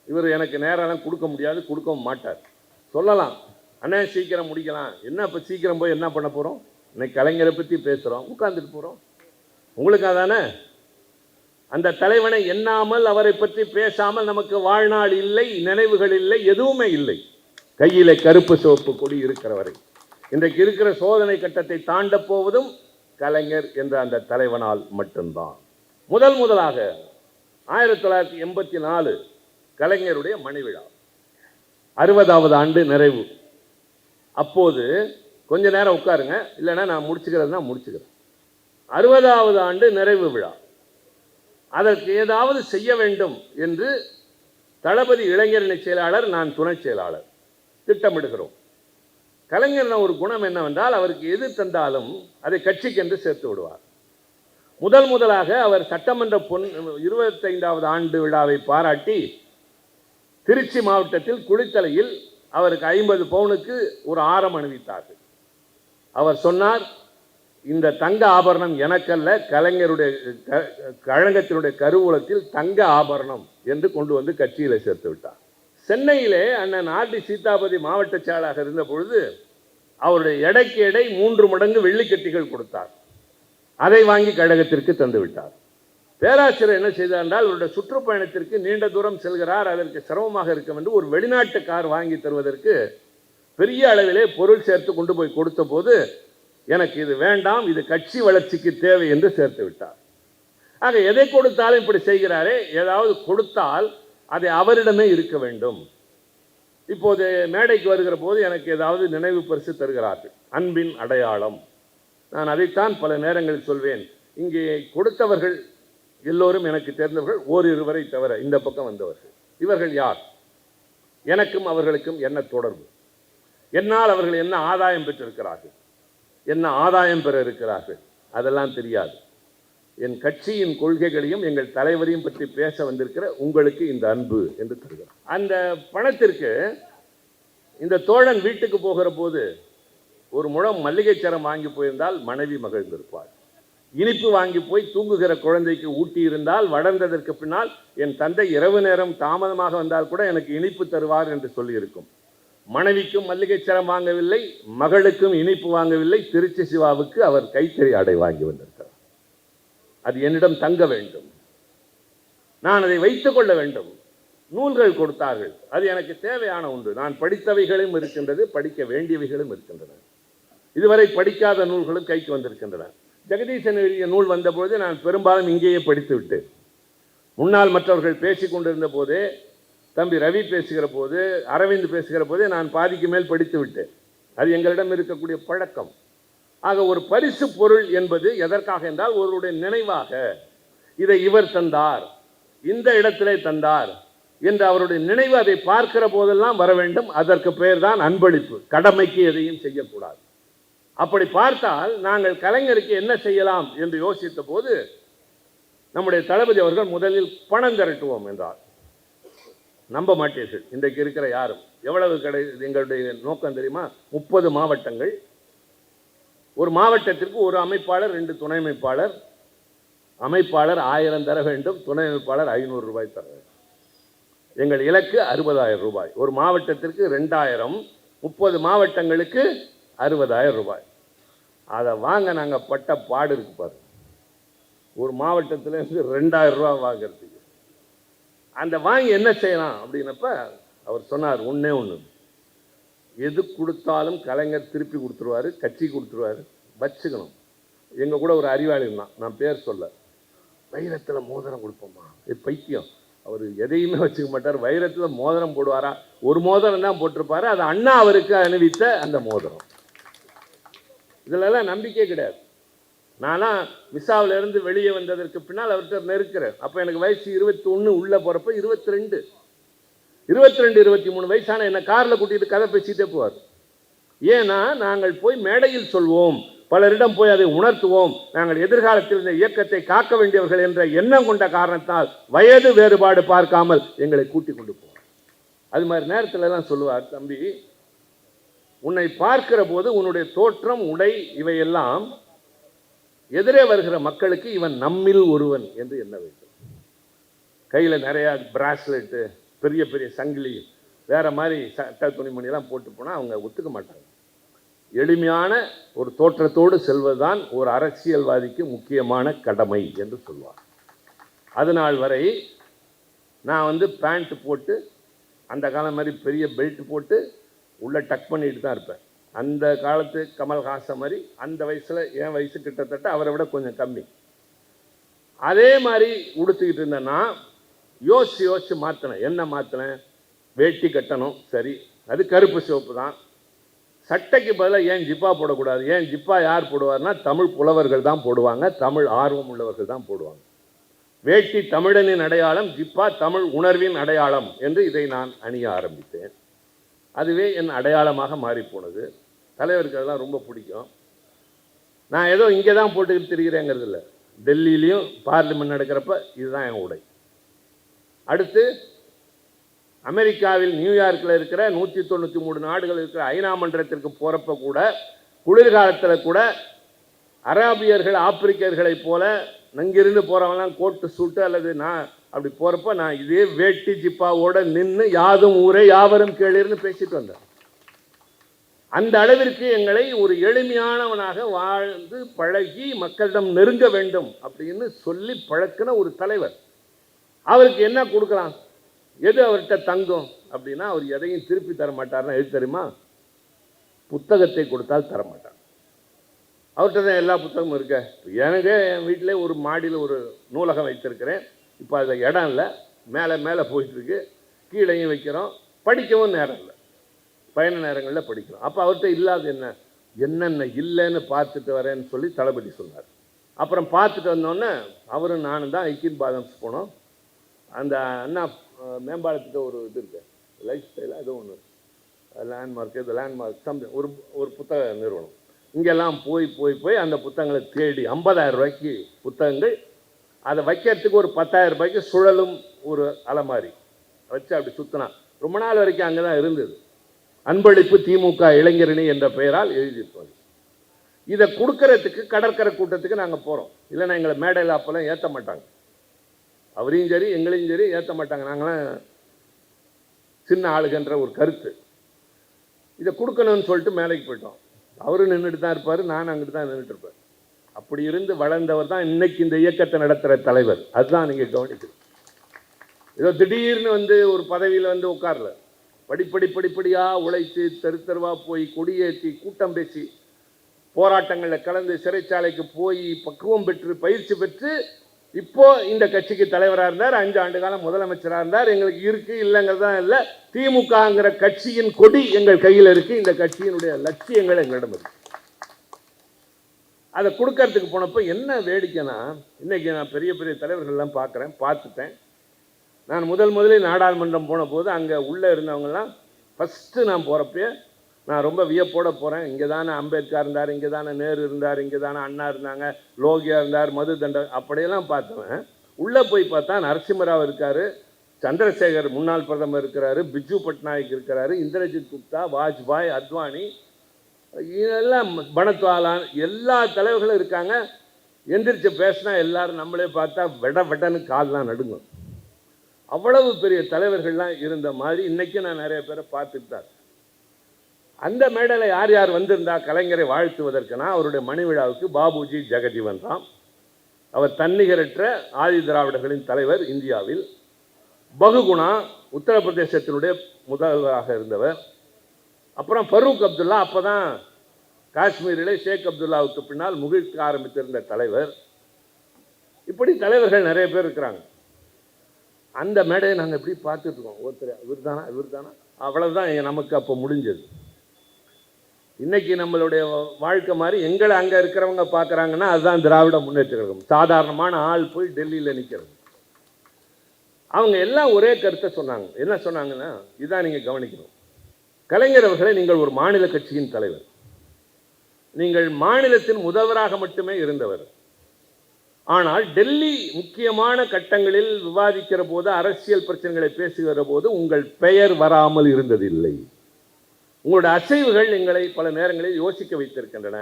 இவர் எனக்கு நேரம் கொடுக்க முடியாது, கொடுக்கவும் மாட்டார். சொல்லலாம், அண்ணே சீக்கிரம் முடிக்கலாம், என்ன இப்போ சீக்கிரம் போய் என்ன பண்ண போகிறோம், இன்னைக்கு கலைஞரை பற்றி பேசுகிறோம், உட்கார்ந்துட்டு போகிறோம். உங்களுக்கு அதானே? அந்த தலைவனை எண்ணாமல், அவரை பற்றி பேசாமல் நமக்கு வாழ்நாள் இல்லை, நினைவுகள் இல்லை, எதுவுமே இல்லை. கையிலே கருப்பு சிவப்பு கொடி இருக்கிற வரை. இன்றைக்கு இருக்கிற சோதனை கட்டத்தை தாண்ட போவதும் கலைஞர் என்ற அந்த தலைவனால் மட்டும்தான். முதலாக 1984 கலைஞருடைய மணிவிழா, 60வது ஆண்டு நிறைவு. அப்போது கொஞ்ச நேரம் உட்காருங்க, இல்லைன்னா நான் முடிச்சுக்கிறதுனா முடிச்சுக்கிறேன். 60வது ஆண்டு நிறைவு விழா. அதற்கு ஏதாவது செய்ய வேண்டும் என்று தளபதி இளைஞரணி செயலாளர், நான் துணை செயலாளர். திட்டமிடுகிறோம். கலைஞர் ஒரு குணம் என்னவென்றால், அவருக்கு எது தந்தாலும் அதை கட்சிக்கென்று சேர்த்து விடுவார். முதலாக அவர் சட்டமன்ற 25வது ஆண்டு விழாவை பாராட்டி திருச்சி மாவட்டத்தில் குளித்தலையில் அவருக்கு 50 பவுனுக்கு ஒரு ஆரம் அணிவித்தார்கள். அவர் சொன்னார், இந்த தங்க ஆபரணம் எனக்கல்ல, கலைஞருடைய கழகத்தினுடைய கருவூலத்தில் தங்க ஆபரணம் என்று கொண்டு வந்து கட்சியில் சேர்த்து விட்டார். சென்னையிலே அண்ணன் ஆர்டி சீதாபதி மாவட்ட செயலாளராக இருந்த பொழுது அவருடைய எடைக்கு எடை 3 மடங்கு வெள்ளிக்கட்டிகள் கொடுத்தார். அதை வாங்கி கழகத்திற்கு தந்து விட்டார். பேராசிரியர் என்ன செய்தார் என்றால், அவருடைய சுற்றுப்பயணத்திற்கு நீண்ட தூரம் செல்கிறார், அதற்கு சிரமமாக இருக்கும் என்று ஒரு வெளிநாட்டு கார் வாங்கி தருவதற்கு பெரிய அளவிலே பொருள் சேர்த்து கொண்டு போய் கொடுத்த போது, எனக்கு இது வேண்டாம், இது கட்சி வளர்ச்சிக்கு தேவை என்று சேர்த்து விட்டார். ஆக எதை கொடுத்தாலும் இப்படி செய்கிறாரே, ஏதாவது கொடுத்தால் அதை அவரிடமே இருக்க வேண்டும். இப்போது மேடைக்கு வருகிற போது எனக்கு ஏதாவது நினைவு பரிசு தருகிறார்கள், அன்பின் அடையாளம். நான் அதைத்தான் பல நேரங்களில் சொல்வேன். இங்கே கொடுத்தவர்கள் எல்லோரும் எனக்கு தெரிந்தவர்கள், ஓரிருவரை தவிர இந்த பக்கம் வந்தவர்கள். இவர்கள் யார்? எனக்கும் அவர்களுக்கும் என்ன தொடர்பு? என்னால் அவர்கள் என்ன ஆதாயம் பெற்றிருக்கிறார்கள், என்ன ஆதாயம் பெற இருக்கிறார்கள், அதெல்லாம் தெரியாது. என் கட்சியின் கொள்கைகளையும் எங்கள் தலைவரையும் பற்றி பேச வந்திருக்கிற உங்களுக்கு இந்த அன்பு என்று தருகிறேன். அந்த பணத்திற்கு இந்த தோழன் வீட்டுக்கு போகிற போது ஒரு முழம் மல்லிகை சரம் வாங்கி போயிருந்தால் மனைவி மகிழ்ந்திருப்பார். இனிப்பு வாங்கி போய் தூங்குகிற குழந்தைக்கு ஊட்டி இருந்தால் வளர்ந்ததற்கு பின்னால் என் தந்தை இரவு நேரம் தாமதமாக வந்தால் கூட எனக்கு இனிப்பு தருவார் என்று சொல்லியிருக்கும். மனைவிக்கும் மல்லிகை சரம் வாங்கவில்லை, மகளுக்கும் இனிப்பு வாங்கவில்லை, திருச்சி சிவாவுக்கு அவர் கைத்தறி ஆடை வாங்கி வந்திருக்கிறார். அது என்னிடம் தங்க வேண்டும், நான் அதை வைத்துக் கொள்ள வேண்டும். நூல்கள் கொடுத்தார்கள், அது எனக்கு தேவையான ஒன்று. நான் படித்தவைகளும் இருக்கின்றது, படிக்க வேண்டியவைகளும் இருக்கின்றன. இதுவரை படிக்காத நூல்களும் கைக்கு வந்திருக்கின்றன. ஜெகதீசன் எழுதிய நூல் வந்தபோது நான் பெரும்பாலும் இங்கேயே படித்து விட்டேன். முன்னால் மற்றவர்கள் பேசி கொண்டிருந்த போதே, தம்பி ரவி பேசுகிற போது, அரவிந்த் பேசுகிற போதே நான் பாதிக்கு மேல் படித்து விட்டேன். அது எங்களிடம் இருக்கக்கூடிய பழக்கம். ஆக ஒரு பரிசு பொருள் என்பது எதற்காக என்றால், ஒருவருடைய நினைவாக இதை இவர் தந்தார், இந்த இடத்திலே தந்தார் என்று அவருடைய நினைவு அதை பார்க்கிற போதெல்லாம் வர வேண்டும். அதற்கு பெயர் தான் அன்பளிப்பு. கடமைக்கு எதையும் செய்யக்கூடாது. அப்படி பார்த்தால் நாங்கள் கலைஞருக்கு என்ன செய்யலாம் என்று யோசித்த போது, நம்முடைய தளபதி அவர்கள் முதலில் பணம் திரட்டுவோம் என்றார். நம்ப மாட்டீர்கள், இன்றைக்கு இருக்கிற யாரும். எவ்வளவு எங்களுடைய நோக்கம் தெரியுமா? 30 மாவட்டங்கள், ஒரு மாவட்டத்திற்கு ஒரு அமைப்பாளர், 2 துணை அமைப்பாளர். அமைப்பாளர் 1000 தர வேண்டும், துணை அமைப்பாளர் 500 ரூபாய் தர வேண்டும். எங்கள் இலக்கு 60,000 ரூபாய். ஒரு மாவட்டத்திற்கு 2000, 30 மாவட்டங்களுக்கு 60,000 ரூபாய். அதை வாங்க நாங்கள் பட்ட பாடு இருக்கு பாரு. ஒரு மாவட்டத்திலேருந்து 2000 ரூபா வாங்கிறதுக்கு. அந்த வாங்கி என்ன செய்யலாம் அப்படின்னப்ப அவர் சொன்னார், ஒன்றே ஒன்று, எது கொடுத்தாலும் கலைஞர் திருப்பி கொடுத்துருவாரு, கட்சி கொடுத்துருவாரு, வச்சுக்கணும். எங்கள் கூட ஒரு அறிவாளி இருந்தான், நான் பேர் சொல்ல, வைரத்தில் மோதிரம் கொடுப்போம்மா. பைத்தியம், அவர் எதையுமே வச்சுக்க மாட்டார். வைரத்தில் மோதிரம் போடுவாரா? ஒரு மோதிரம் தான் போட்டிருப்பாரு, அது அண்ணா அவருக்கு அணிவித்த அந்த மோதிரம். இதிலெல்லாம் நம்பிக்கை கிடையாது. நான்லாம் மிசாவிலிருந்து வெளியே வந்ததற்கு பின்னால் அவர்கிட்ட நெருக்கிறேன். அப்போ எனக்கு வயசு 21, உள்ளே போகிறப்ப 22, 23 வயசான என்னை காரில் கூட்டிகிட்டு கதை பேசிகிட்டே போவார். ஏன்னா நாங்கள் போய் மேடையில் சொல்வோம், பலரிடம் போய் அதை உணர்த்துவோம், நாங்கள் எதிர்காலத்தில் இந்த இயக்கத்தை காக்க வேண்டியவர்கள் என்ற எண்ணம் கொண்ட காரணத்தால் வயது வேறுபாடு பார்க்காமல் எங்களை கூட்டிக் கொண்டு போவார். அது மாதிரி நேரத்திலலாம் சொல்லுவார், தம்பி உன்னை பார்க்கிற போது உன்னுடைய தோற்றம், உடை, இவையெல்லாம் எதிரே வருகிற மக்களுக்கு இவன் நம்மில் ஒருவன் என்று எண்ண வேண்டும். கையில் நிறையா பிராஸ்லெட்டு, பெரிய பெரிய சங்கிலி, வேறு மாதிரி சட்ட துணிமணியெல்லாம் போட்டு போனால் அவங்க ஒத்துக்க மாட்டாங்க. எளிமையான ஒரு தோற்றத்தோடு செல்வதுதான் ஒரு அரசியல்வாதிக்கு முக்கியமான கடமை என்று சொல்வார். அதனால் வரை நான் பேண்ட் போட்டு, அந்த காலம் மாதிரி பெரிய பெல்ட் போட்டு உள்ளே டக் பண்ணிட்டு தான் இருப்பேன். அந்த காலத்து கமல்ஹாசன் மாதிரி, அந்த வயசில் என் வயசு கிட்டத்தட்ட அவரை விட கொஞ்சம் கம்மி. அதே மாதிரி உடுத்திக்கிட்டு இருந்தேன்னா யோசித்து மாற்றினேன். என்ன மாற்றினேன்? வேட்டி கட்டணும், சரி, அது கருப்பு சிவப்பு தான். சட்டைக்கு பதிலாக ஏன் ஜிப்பா போடக்கூடாது? ஏன் ஜிப்பா யார் போடுவார்னா தமிழ் புலவர்கள் தான் போடுவாங்க, தமிழ் ஆர்வம் உள்ளவர்கள் தான் போடுவாங்க. வேட்டி தமிழனின் அடையாளம், ஜிப்பா தமிழ் உணர்வின் அடையாளம் என்று இதை நான் அணிய ஆரம்பித்தேன். அதுவே என் அடையாளமாக மாறிப்போனது. தலைவருக்கு அதெல்லாம் ரொம்ப பிடிக்கும். நான் ஏதோ இங்கே தான் போட்டுக்கிட்டு திரிகிறேங்கிறது இல்லை. டெல்லியிலையும் பார்லிமெண்ட் நடக்கிறப்ப இதுதான் என் உடை. அடுத்து அமெரிக்காவில் நியூயார்க்கில் இருக்கிற 193 நாடுகள் இருக்கிற ஐநா மன்றத்திற்கு போகிறப்ப கூட, குளிர்காலத்தில் கூட அராபியர்கள் ஆப்பிரிக்கர்களைப் போல நங்கிருந்து போகிறவங்களாம் கோட்டு சூட்டு அல்லது நான் அப்படி போகிறப்ப நான் இதே வேட்டி ஜிப்பாவோட நின்று யாதும் ஊரே யாவரும் கேளீர்னு பேசிட்டு வந்தேன். அந்த அளவிற்கு எங்களை ஒரு எளிமையானவனாக வாழ்ந்து பழகி மக்களிடம் நெருங்க வேண்டும் அப்படின்னு சொல்லி பழக்கின ஒரு தலைவர். அவருக்கு என்ன கொடுக்கலாம், எது அவர்கிட்ட தங்கும் அப்படின்னா, அவர் எதையும் திருப்பி தர மாட்டார்னா எது தெரியுமா? புத்தகத்தை கொடுத்தால் தரமாட்டார். அவர்கிட்ட தான் எல்லா புத்தகமும் இருக்க. எனக்கு என் வீட்டிலே ஒரு மாடியில் ஒரு நூலகம் வைத்திருக்கிறேன். இப்போ அதில் இடம் இல்லை, மேலே மேலே போயிட்டுருக்கு, கீழையும் வைக்கிறோம். படிக்கவும் நேரம் இல்லை, பயண நேரங்களில் படிக்கிறோம். அப்போ அவர்கிட்ட இல்லாத என்னென்ன இல்லைன்னு பார்த்துட்டு வரேன்னு சொல்லி தளபதி சொன்னார். அப்புறம் பார்த்துட்டு வந்தோடனே அவரும் நானும் தான் ஐக்கின் பாதம்ஸ் போனோம். அந்த அண்ணா மேம்பாலத்துக்கு ஒரு இது இருக்கு, லைஃப் ஸ்டைலாக அது ஒன்று லேண்ட்மார்க், இது லேண்ட்மார்க் சம்திங் ஒரு புத்தக நிறுவனம். இங்கெல்லாம் போய் அந்த புத்தகங்களை தேடி 50,000 ரூபாய்க்கு புத்தகங்கள், அதை வைக்கிறதுக்கு ஒரு 10,000 ரூபாய்க்கு சுழலும் ஒரு அலமாரி வச்சு அப்படி சுற்றினா ரொம்ப நாள் வரைக்கும் அங்கே தான் இருந்தது. அன்பளிப்பு திமுக இளைஞரணி என்ற பெயரால் எழுதியிருப்பாங்க. இதை கொடுக்கறதுக்கு கடற்கரை கூட்டத்துக்கு நாங்கள் போகிறோம். இல்லைன்னா எங்களை மேடையில் அப்போல்லாம் ஏற்ற மாட்டாங்க. அவரையும் சரி எங்களையும் சரி ஏற்ற மாட்டாங்க. நாங்களாம் சின்ன ஆளுகன்ற ஒரு கருத்து. இதை கொடுக்கணும்னு சொல்லிட்டு மேலைக்கு போயிட்டோம். அவரும் நின்றுட்டு தான் இருப்பார், நான் அங்கிட்டு தான் நின்றுட்டு இருப்பேன். அப்படி இருந்து வளர்ந்தவர் தான் இன்னைக்கு இந்த இயக்கத்தை நடத்துகிற தலைவர். அதுதான் நீங்கள் கவனிக்கணும். ஏதோ திடீர்னு வந்து ஒரு பதவியில் வந்து உட்காரல. படிப்படியாக உழைத்து தெருவாக போய் கொடியேற்றி கூட்டம் பேசி போராட்டங்களில் கலந்து சிறைச்சாலைக்கு போய் பக்குவம் பெற்று பயிற்சி பெற்று இப்போ இந்த கட்சிக்கு தலைவராக இருந்தார். 5 ஆண்டு காலம் முதலமைச்சராக இருந்தார். எங்களுக்கு இருக்கு இல்லைங்கிறது தான் இல்லை. திமுகங்கிற கட்சியின் கொடி எங்கள் கையில் இருக்கு. இந்த கட்சியினுடைய லட்சியங்கள் எங்களிடம் இருக்கு. அதை கொடுக்கறதுக்கு போனப்போ என்ன வேடிக்கைனா, இன்னைக்கு நான் பெரிய பெரிய தலைவர்கள்லாம் பார்த்துட்டேன். நான் முதலில் நாடாளுமன்றம் போன போது அங்கே உள்ளே இருந்தவங்கலாம் ஃபஸ்ட்டு நான் போகிறப்பே நான் ரொம்ப வியப்போடு போகிறேன். இங்கே தானே அம்பேத்கர் இருந்தார், இங்கே தானே நேரு இருந்தார், இங்கே தானே அண்ணா இருந்தாங்க, லோகியா இருந்தார், மது தண்ட அப்படியெல்லாம் பார்த்தவன் உள்ளே போய் பார்த்தா நரசிம்மராவ் இருக்கார், சந்திரசேகர் முன்னாள் பிரதமர் இருக்கிறாரு, பிஜு பட்நாயக் இருக்கிறாரு, இந்திரஜித் குப்தா, வாஜ்பாய், அத்வானி, இதெல்லாம் பனத்வாலான், எல்லா தலைவர்களும் இருக்காங்க. எந்திரிச்சு பேசினா எல்லாரும் நம்மளே பார்த்தா வெடன்னு கால்லாம் நடுங்கும். அவ்வளவு பெரிய தலைவர்கள்லாம் இருந்த மாதிரி இன்றைக்கும் நான் நிறைய பேரை பார்த்துட்டு தான். அந்த மேடையில் யார் யார் வந்திருந்தா கலைஞரை வாழ்த்துவதற்குனா, அவருடைய மணி விழாவுக்கு பாபுஜி ஜெகஜீவன் ராம், அவர் தன்னிகரற்ற ஆதி திராவிடர்களின் தலைவர் இந்தியாவில். பகுகுணா உத்தரப்பிரதேசத்தினுடைய முதல்வராக இருந்தவர். அப்புறம் ஃபரூக் அப்துல்லா, அப்போ தான் காஷ்மீரிலே ஷேக் அப்துல்லாவுக்கு பின்னால் முகிழ்க்க ஆரம்பித்திருந்த தலைவர். இப்படி தலைவர்கள் நிறைய பேர் இருக்கிறாங்க. அந்த மேடையை நாங்கள் எப்படி பார்த்துட்ருக்கோம். ஒருத்தர் இவர் தானா அவ்வளவுதான் நமக்கு அப்போ முடிஞ்சது. இன்னைக்கு நம்மளுடைய வாழ்க்கை மாதிரி எங்களை அங்கே இருக்கிறவங்க பார்க்குறாங்கன்னா அதுதான் திராவிட முன்னேற்ற கழகம். சாதாரணமான ஆள் போய் டெல்லியில் நிற்கிறது. அவங்க எல்லாம் ஒரே கருத்தை சொன்னாங்க. என்ன சொன்னாங்கன்னா, இதான் நீங்கள் கவனிக்கணும். கலைஞர் அவர்களை, நீங்கள் ஒரு மாநில கட்சியின் தலைவர், நீங்கள் மாநிலத்தின் முதல்வராக மட்டுமே இருந்தவர். ஆனால் டெல்லி முக்கியமான கட்டங்களில் விவாதிக்கிற போது, அரசியல் பிரச்சனைகளை பேசுகிற போது உங்கள் பெயர் வராமல் இருந்ததில்லை. உங்களுடைய அசைவுகள் எங்களை பல நேரங்களில் யோசிக்க வைத்திருக்கின்றன.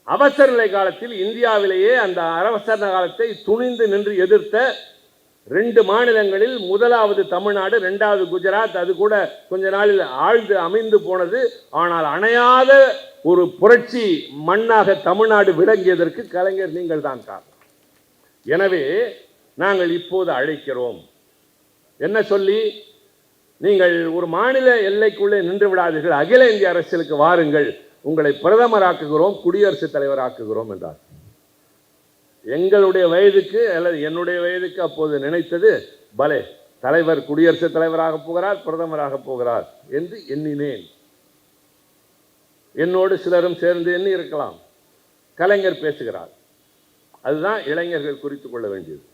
அவசர நிலை காலத்தில் இந்தியாவிலேயே அந்த அவசர காலத்தை துணிந்து நின்று எதிர்த்த 2 மாநிலங்களில், முதலாவது தமிழ்நாடு, 2வது குஜராத், அது கூட கொஞ்ச நாளில் ஆழ்ந்து அமைந்து போனது. ஆனால் அணையாத ஒரு புரட்சி மண்ணாக தமிழ்நாடு விளங்கியதற்கு கலைஞர் நீங்கள் தான் காரணம். எனவே நாங்கள் இப்போது அழைக்கிறோம். என்ன சொல்லி? நீங்கள் ஒரு மாநில எல்லைக்குள்ளே நின்று விடாதீர்கள், அகில இந்திய அரசியலுக்கு வாருங்கள், உங்களை பிரதமராக்குகிறோம், குடியரசுத் தலைவராக்குகிறோம் என்றார். எங்களுடைய வயதுக்கு அல்லது என்னுடைய வயதுக்கு அப்போது நினைத்தது, பலே, தலைவர் குடியரசுத் தலைவராக போகிறார், பிரதமராக போகிறார் என்று எண்ணினேன். என்னோடு சிலரும் சேர்ந்து எண்ணி இருக்கலாம். கலைஞர் பேசுகிறார். அதுதான் இளைஞர்கள் குறித்து கொள்ள வேண்டியது.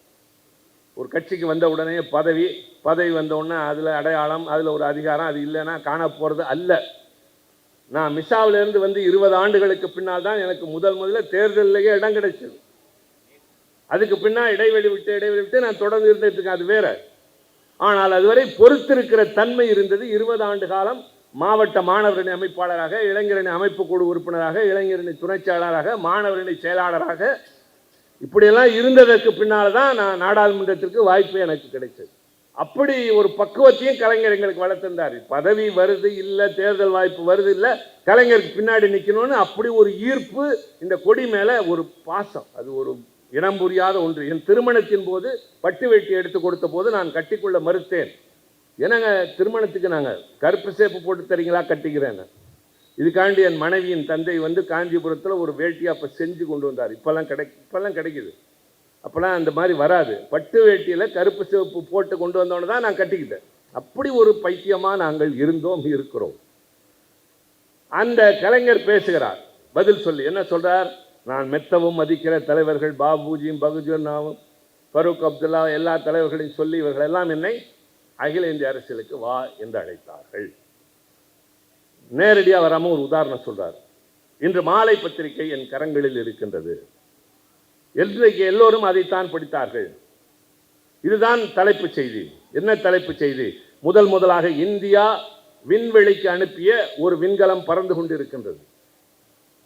ஒரு கட்சிக்கு வந்த உடனே பதவி வந்த உடனே அதில் அடையாளம், அதில் ஒரு அதிகாரம், அது இல்லைன்னா காண போகிறது அல்ல. நான் மிசாவிலிருந்து வந்து 20 ஆண்டுகளுக்கு பின்னால் தான் எனக்கு முதல்ல தேர்தலிலேயே இடம் கிடைச்சது. அதுக்கு பின்னால் இடைவெளி விட்டு நான் தொடர்ந்து இருந்துட்டு இருக்கேன், அது வேற. ஆனால் அதுவரை பொறுத்திருக்கிற தன்மை இருந்தது. 20 ஆண்டு காலம் மாவட்ட மாணவரணி அமைப்பாளராக, இளைஞரணி அமைப்பு குழு உறுப்பினராக, இளைஞரணி துணை செயலாளராக, மாணவரணி செயலாளராக இப்படியெல்லாம் இருந்ததற்கு பின்னால் தான் நான் நாடாளுமன்றத்திற்கு வாய்ப்பு எனக்கு கிடைச்சது. அப்படி ஒரு பக்குவத்தையும் கலைஞர் எங்களுக்கு வளர்த்திருந்தார். பதவி வருது இல்லை, தேர்தல் வாய்ப்பு வருது இல்லை, கலைஞருக்கு பின்னாடி நிற்கணும்னு அப்படி ஒரு ஈர்ப்பு, இந்த கொடி மேலே ஒரு பாசம், அது ஒரு இனம் புரியாத ஒன்று. என் திருமணத்தின் போது பட்டு வேட்டி எடுத்து கொடுத்த போது நான் கட்டிக்கொள்ள மறுத்தேன். என்னங்க திருமணத்துக்கு நாங்கள் கருப்பு சேப்பு போட்டு தரீங்களா, கட்டிக்கிறேன். இதுக்காண்டி என் மனைவியின் தந்தை வந்து காஞ்சிபுரத்தில் ஒரு வேட்டி அப்போ செஞ்சு கொண்டு வந்தார். இப்போல்லாம் கிடைக்குது. அப்போல்லாம் அந்த மாதிரி வராது. பட்டு வேட்டியில் கருப்பு சிவப்பு போட்டு கொண்டு வந்தோன்னு தான் நான் கட்டிக்கிட்டேன். அப்படி ஒரு பைத்தியமாக நாங்கள் இருக்கிறோம். அந்த கலைஞர் பேசுகிறார், பதில் சொல்லி என்ன சொல்கிறார்? நான் மெத்தவும் மதிக்கிற தலைவர்கள் பாபுஜியும் பகுஜனாவும் ஃபரூக் அப்துல்லா எல்லா தலைவர்களையும் சொல்லி இவர்கள் எல்லாம் என்னை அகில இந்திய அரசியலுக்கு வா என்று அழைத்தார்கள். நேரடியாக வராமல் ஒரு உதாரணம் சொல்றார். இன்று மாலை பத்திரிகை என் கரங்களில் இருக்கின்றது. இன்றைக்கு எல்லோரும் அதைத்தான் படித்தார்கள். இதுதான் தலைப்பு செய்தி. என்ன தலைப்பு செய்தி? முதலாக இந்தியா விண்வெளிக்கு அனுப்பிய ஒரு விண்கலம் பறந்து கொண்டிருக்கின்றது.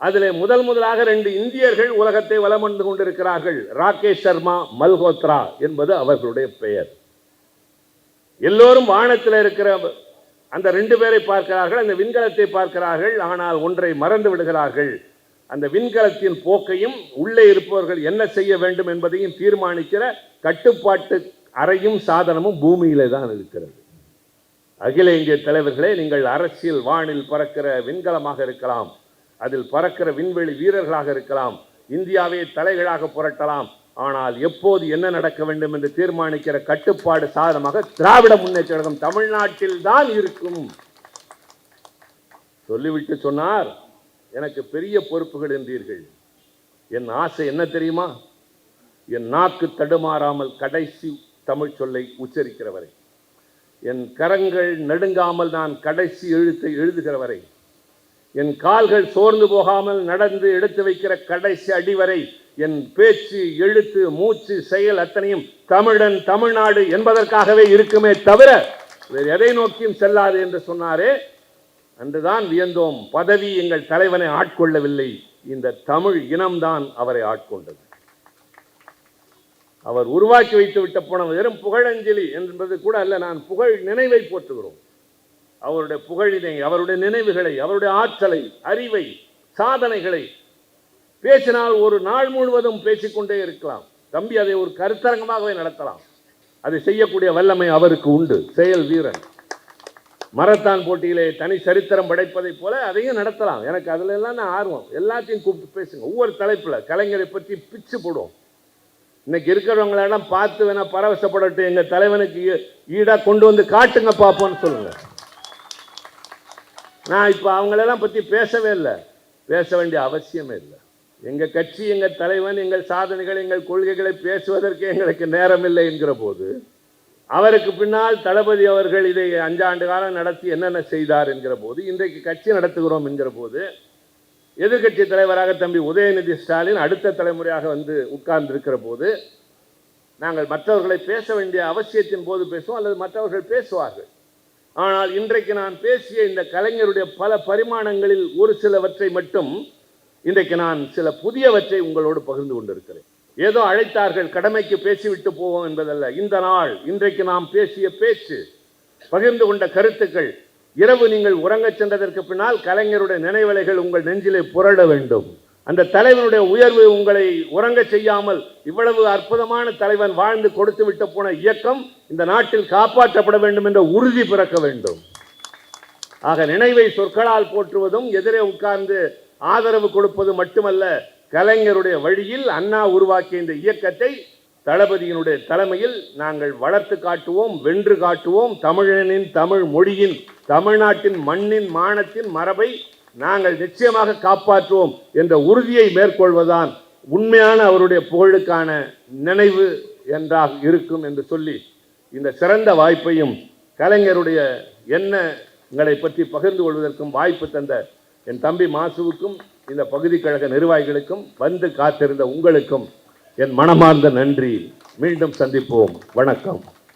அதில் முதலாக 2 இந்தியர்கள் உலகத்தை வலம் வந்து கொண்டிருக்கிறார்கள். ராகேஷ் சர்மா, மல்ஹோத்ரா என்பது அவர்களுடைய பெயர். எல்லோரும் வானத்தில் இருக்கிற அந்த 2 பேரை பார்க்கிறார்கள், அந்த விண்கலத்தை பார்க்கிறார்கள். ஆனால் ஒன்றை மறந்து விடுகிறார்கள். அந்த விண்கலத்தின் போக்கையும் உள்ளே இருப்பவர்கள் என்ன செய்ய வேண்டும் என்பதையும் தீர்மானிக்கிற கட்டுப்பாட்டு அறையும் சாதனமும் பூமியிலே தான் இருக்கிறது. அகில இந்திய தலைவர்களே, நீங்கள் அரசியல் வானில் பறக்கிற விண்கலமாக இருக்கலாம், அதில் பறக்கிற விண்வெளி வீரர்களாக இருக்கலாம், இந்தியாவை தலைகளாக புரட்டலாம். ஆனால் எப்போது என்ன நடக்க வேண்டும் என்று தீர்மானிக்கிற கட்டுப்பாடு சாதனமாக திராவிட முன்னேற்ற கழகம் தமிழ்நாட்டில் தான் இருக்கும் சொல்லிவிட்டு சொன்னார். எனக்கு பெரிய பொறுப்புகள் என்றீர்கள். என் ஆசை என்ன தெரியுமா? என் நாக்கு தடுமாறாமல் கடைசி தமிழ் சொல்லை உச்சரிக்கிற வரை, என் கரங்கள் நடுங்காமல் நான் கடைசி எழுத்தை எழுதுகிற வரை, என் கால்கள் சோர்ந்து போகாமல் நடந்து எடுத்து வைக்கிற கடைசி அடி வரை, என் பேச்சு, எழுத்து, மூச்சு, செயல் அத்தனையும் தமிழன் தமிழ்நாடு என்பதற்காகவே இருக்குமே தவிர வேறு எதை நோக்கியும் செல்லாது என்று சொன்னாரே. அன்றுதான் வியந்தோம். பதவி எங்கள் தலைவனை ஆட்கொள்ளவில்லை, இந்த தமிழ் இனம்தான் அவரை ஆட்கொண்டது. அவர் உருவாக்கி வைத்து விட்ட போன வெறும் புகழஞ்சலி என்பது கூட அல்ல, நான் புகழ் நினைவை போற்றுகிறோம். அவருடைய புகழினை, அவருடைய நினைவுகளை, அவருடைய ஆற்றலை, அறிவை, சாதனைகளை பேசினால் ஒரு நாள் முழுவதும் பேசிக்கொண்டே இருக்கலாம். தம்பி அதை ஒரு கருத்தரங்கமாகவே நடத்தலாம். அதை செய்யக்கூடிய வல்லமை அவருக்கு உண்டு. செயல் வீரன். மரத்தான் போட்டியிலே தனி சரித்திரம் படைப்பதை போல அதையும் நடத்தலாம். எனக்கு அதுல எல்லாம் ஆர்வம். எல்லாத்தையும் கூப்பிட்டு பேசுங்க. ஒவ்வொரு தலைப்பில் கலைஞரை பற்றி பிச்சு போடுவோம். இன்னைக்கு இருக்கிறவங்களெல்லாம் பார்த்து வேணா பரவசப்படட்டும், எங்கள் தலைவனுக்கு ஈடாக கொண்டு வந்து காட்டுங்க பார்ப்போன்னு சொல்லுங்க. நான் இப்போ அவங்களெல்லாம் பற்றி பேசவே இல்லை, பேச வேண்டிய அவசியமே இல்லை. எங்கள் கட்சி, எங்கள் தலைவன், எங்கள் சாதனைகள், எங்கள் கொள்கைகளை பேசுவதற்கு எங்களுக்கு நேரம் இல்லை என்கிற போது, அவருக்கு பின்னால் தளபதி அவர்கள் இதை 5 ஆண்டு காலம் நடத்தி என்னென்ன செய்தார் என்கிற போது, இன்றைக்கு கட்சி நடத்துகிறோம் என்கிற போது, எதிர்கட்சி தலைவராக தம்பி உதயநிதி ஸ்டாலின் அடுத்த தலைமுறையாக வந்து உட்கார்ந்திருக்கிற போது, நாங்கள் மற்றவர்களை பேச வேண்டிய அவசியத்தின் போது பேசுவோம், அல்லது மற்றவர்கள் பேசுவார்கள். ஆனால் இன்றைக்கு நான் பேசிய இந்த கலைஞருடைய பல பரிமாணங்களில் ஒரு சிலவற்றை மட்டும் இன்றைக்கு நான் சில புதியவற்றை உங்களோடு பகிர்ந்து கொண்டிருக்கிறேன். ஏதோ அழைத்தார்கள் கடமைக்கு பேசிவிட்டு போவோம் என்பதல்ல. இந்த நாள், இன்றைக்கு நாம் பேசிய பேச்சு, பகிர்ந்து கொண்ட கருத்துக்கள், இரவு நீங்கள் உறங்கச் சென்றதற்கு பின்னால் கலைஞருடைய நினைவலைகள் உங்கள் நெஞ்சிலே புரள வேண்டும். அந்த தலைவனுடைய உயர்வு உங்களை உறங்க செய்யாமல், இவ்வளவு அற்புதமான தலைவன் வாழ்ந்து கொடுத்து விட்டு போன இயக்கம் இந்த நாட்டில் காப்பாற்றப்பட வேண்டும் என்ற உறுதி பிறக்க வேண்டும். ஆக நினைவை சொற்களால் போற்றுவதும் எதிரே உட்கார்ந்து ஆதரவு கொடுப்பது மட்டுமல்ல, கலைஞருடைய வழியில் அண்ணா உருவாக்கிய இந்த இயக்கத்தை தளபதியினுடைய தலைமையில் நாங்கள் வளர்த்து காட்டுவோம், வென்று காட்டுவோம். தமிழனின், தமிழ் மொழியின், தமிழ்நாட்டின் மண்ணின், மானத்தின் மரபை நாங்கள் நிச்சயமாக காப்பாற்றுவோம் என்ற உறுதியை மேற்கொள்வதுதான் உண்மையான அவருடைய புகழுக்கான நினைவு என்றாக இருக்கும் என்று சொல்லி இந்த சிறந்த வாய்ப்பையும் கலைஞருடைய எண்ணங்களை பற்றி பகிர்ந்து கொள்வதற்கும் வாய்ப்பு தந்த என் தம்பி மாசுவுக்கும் இந்த பகுதி கழக நிர்வாகிகளுக்கும் வந்து காத்திருந்த உங்களுக்கும் என் மனமார்ந்த நன்றி. மீண்டும் சந்திப்போம். வணக்கம்.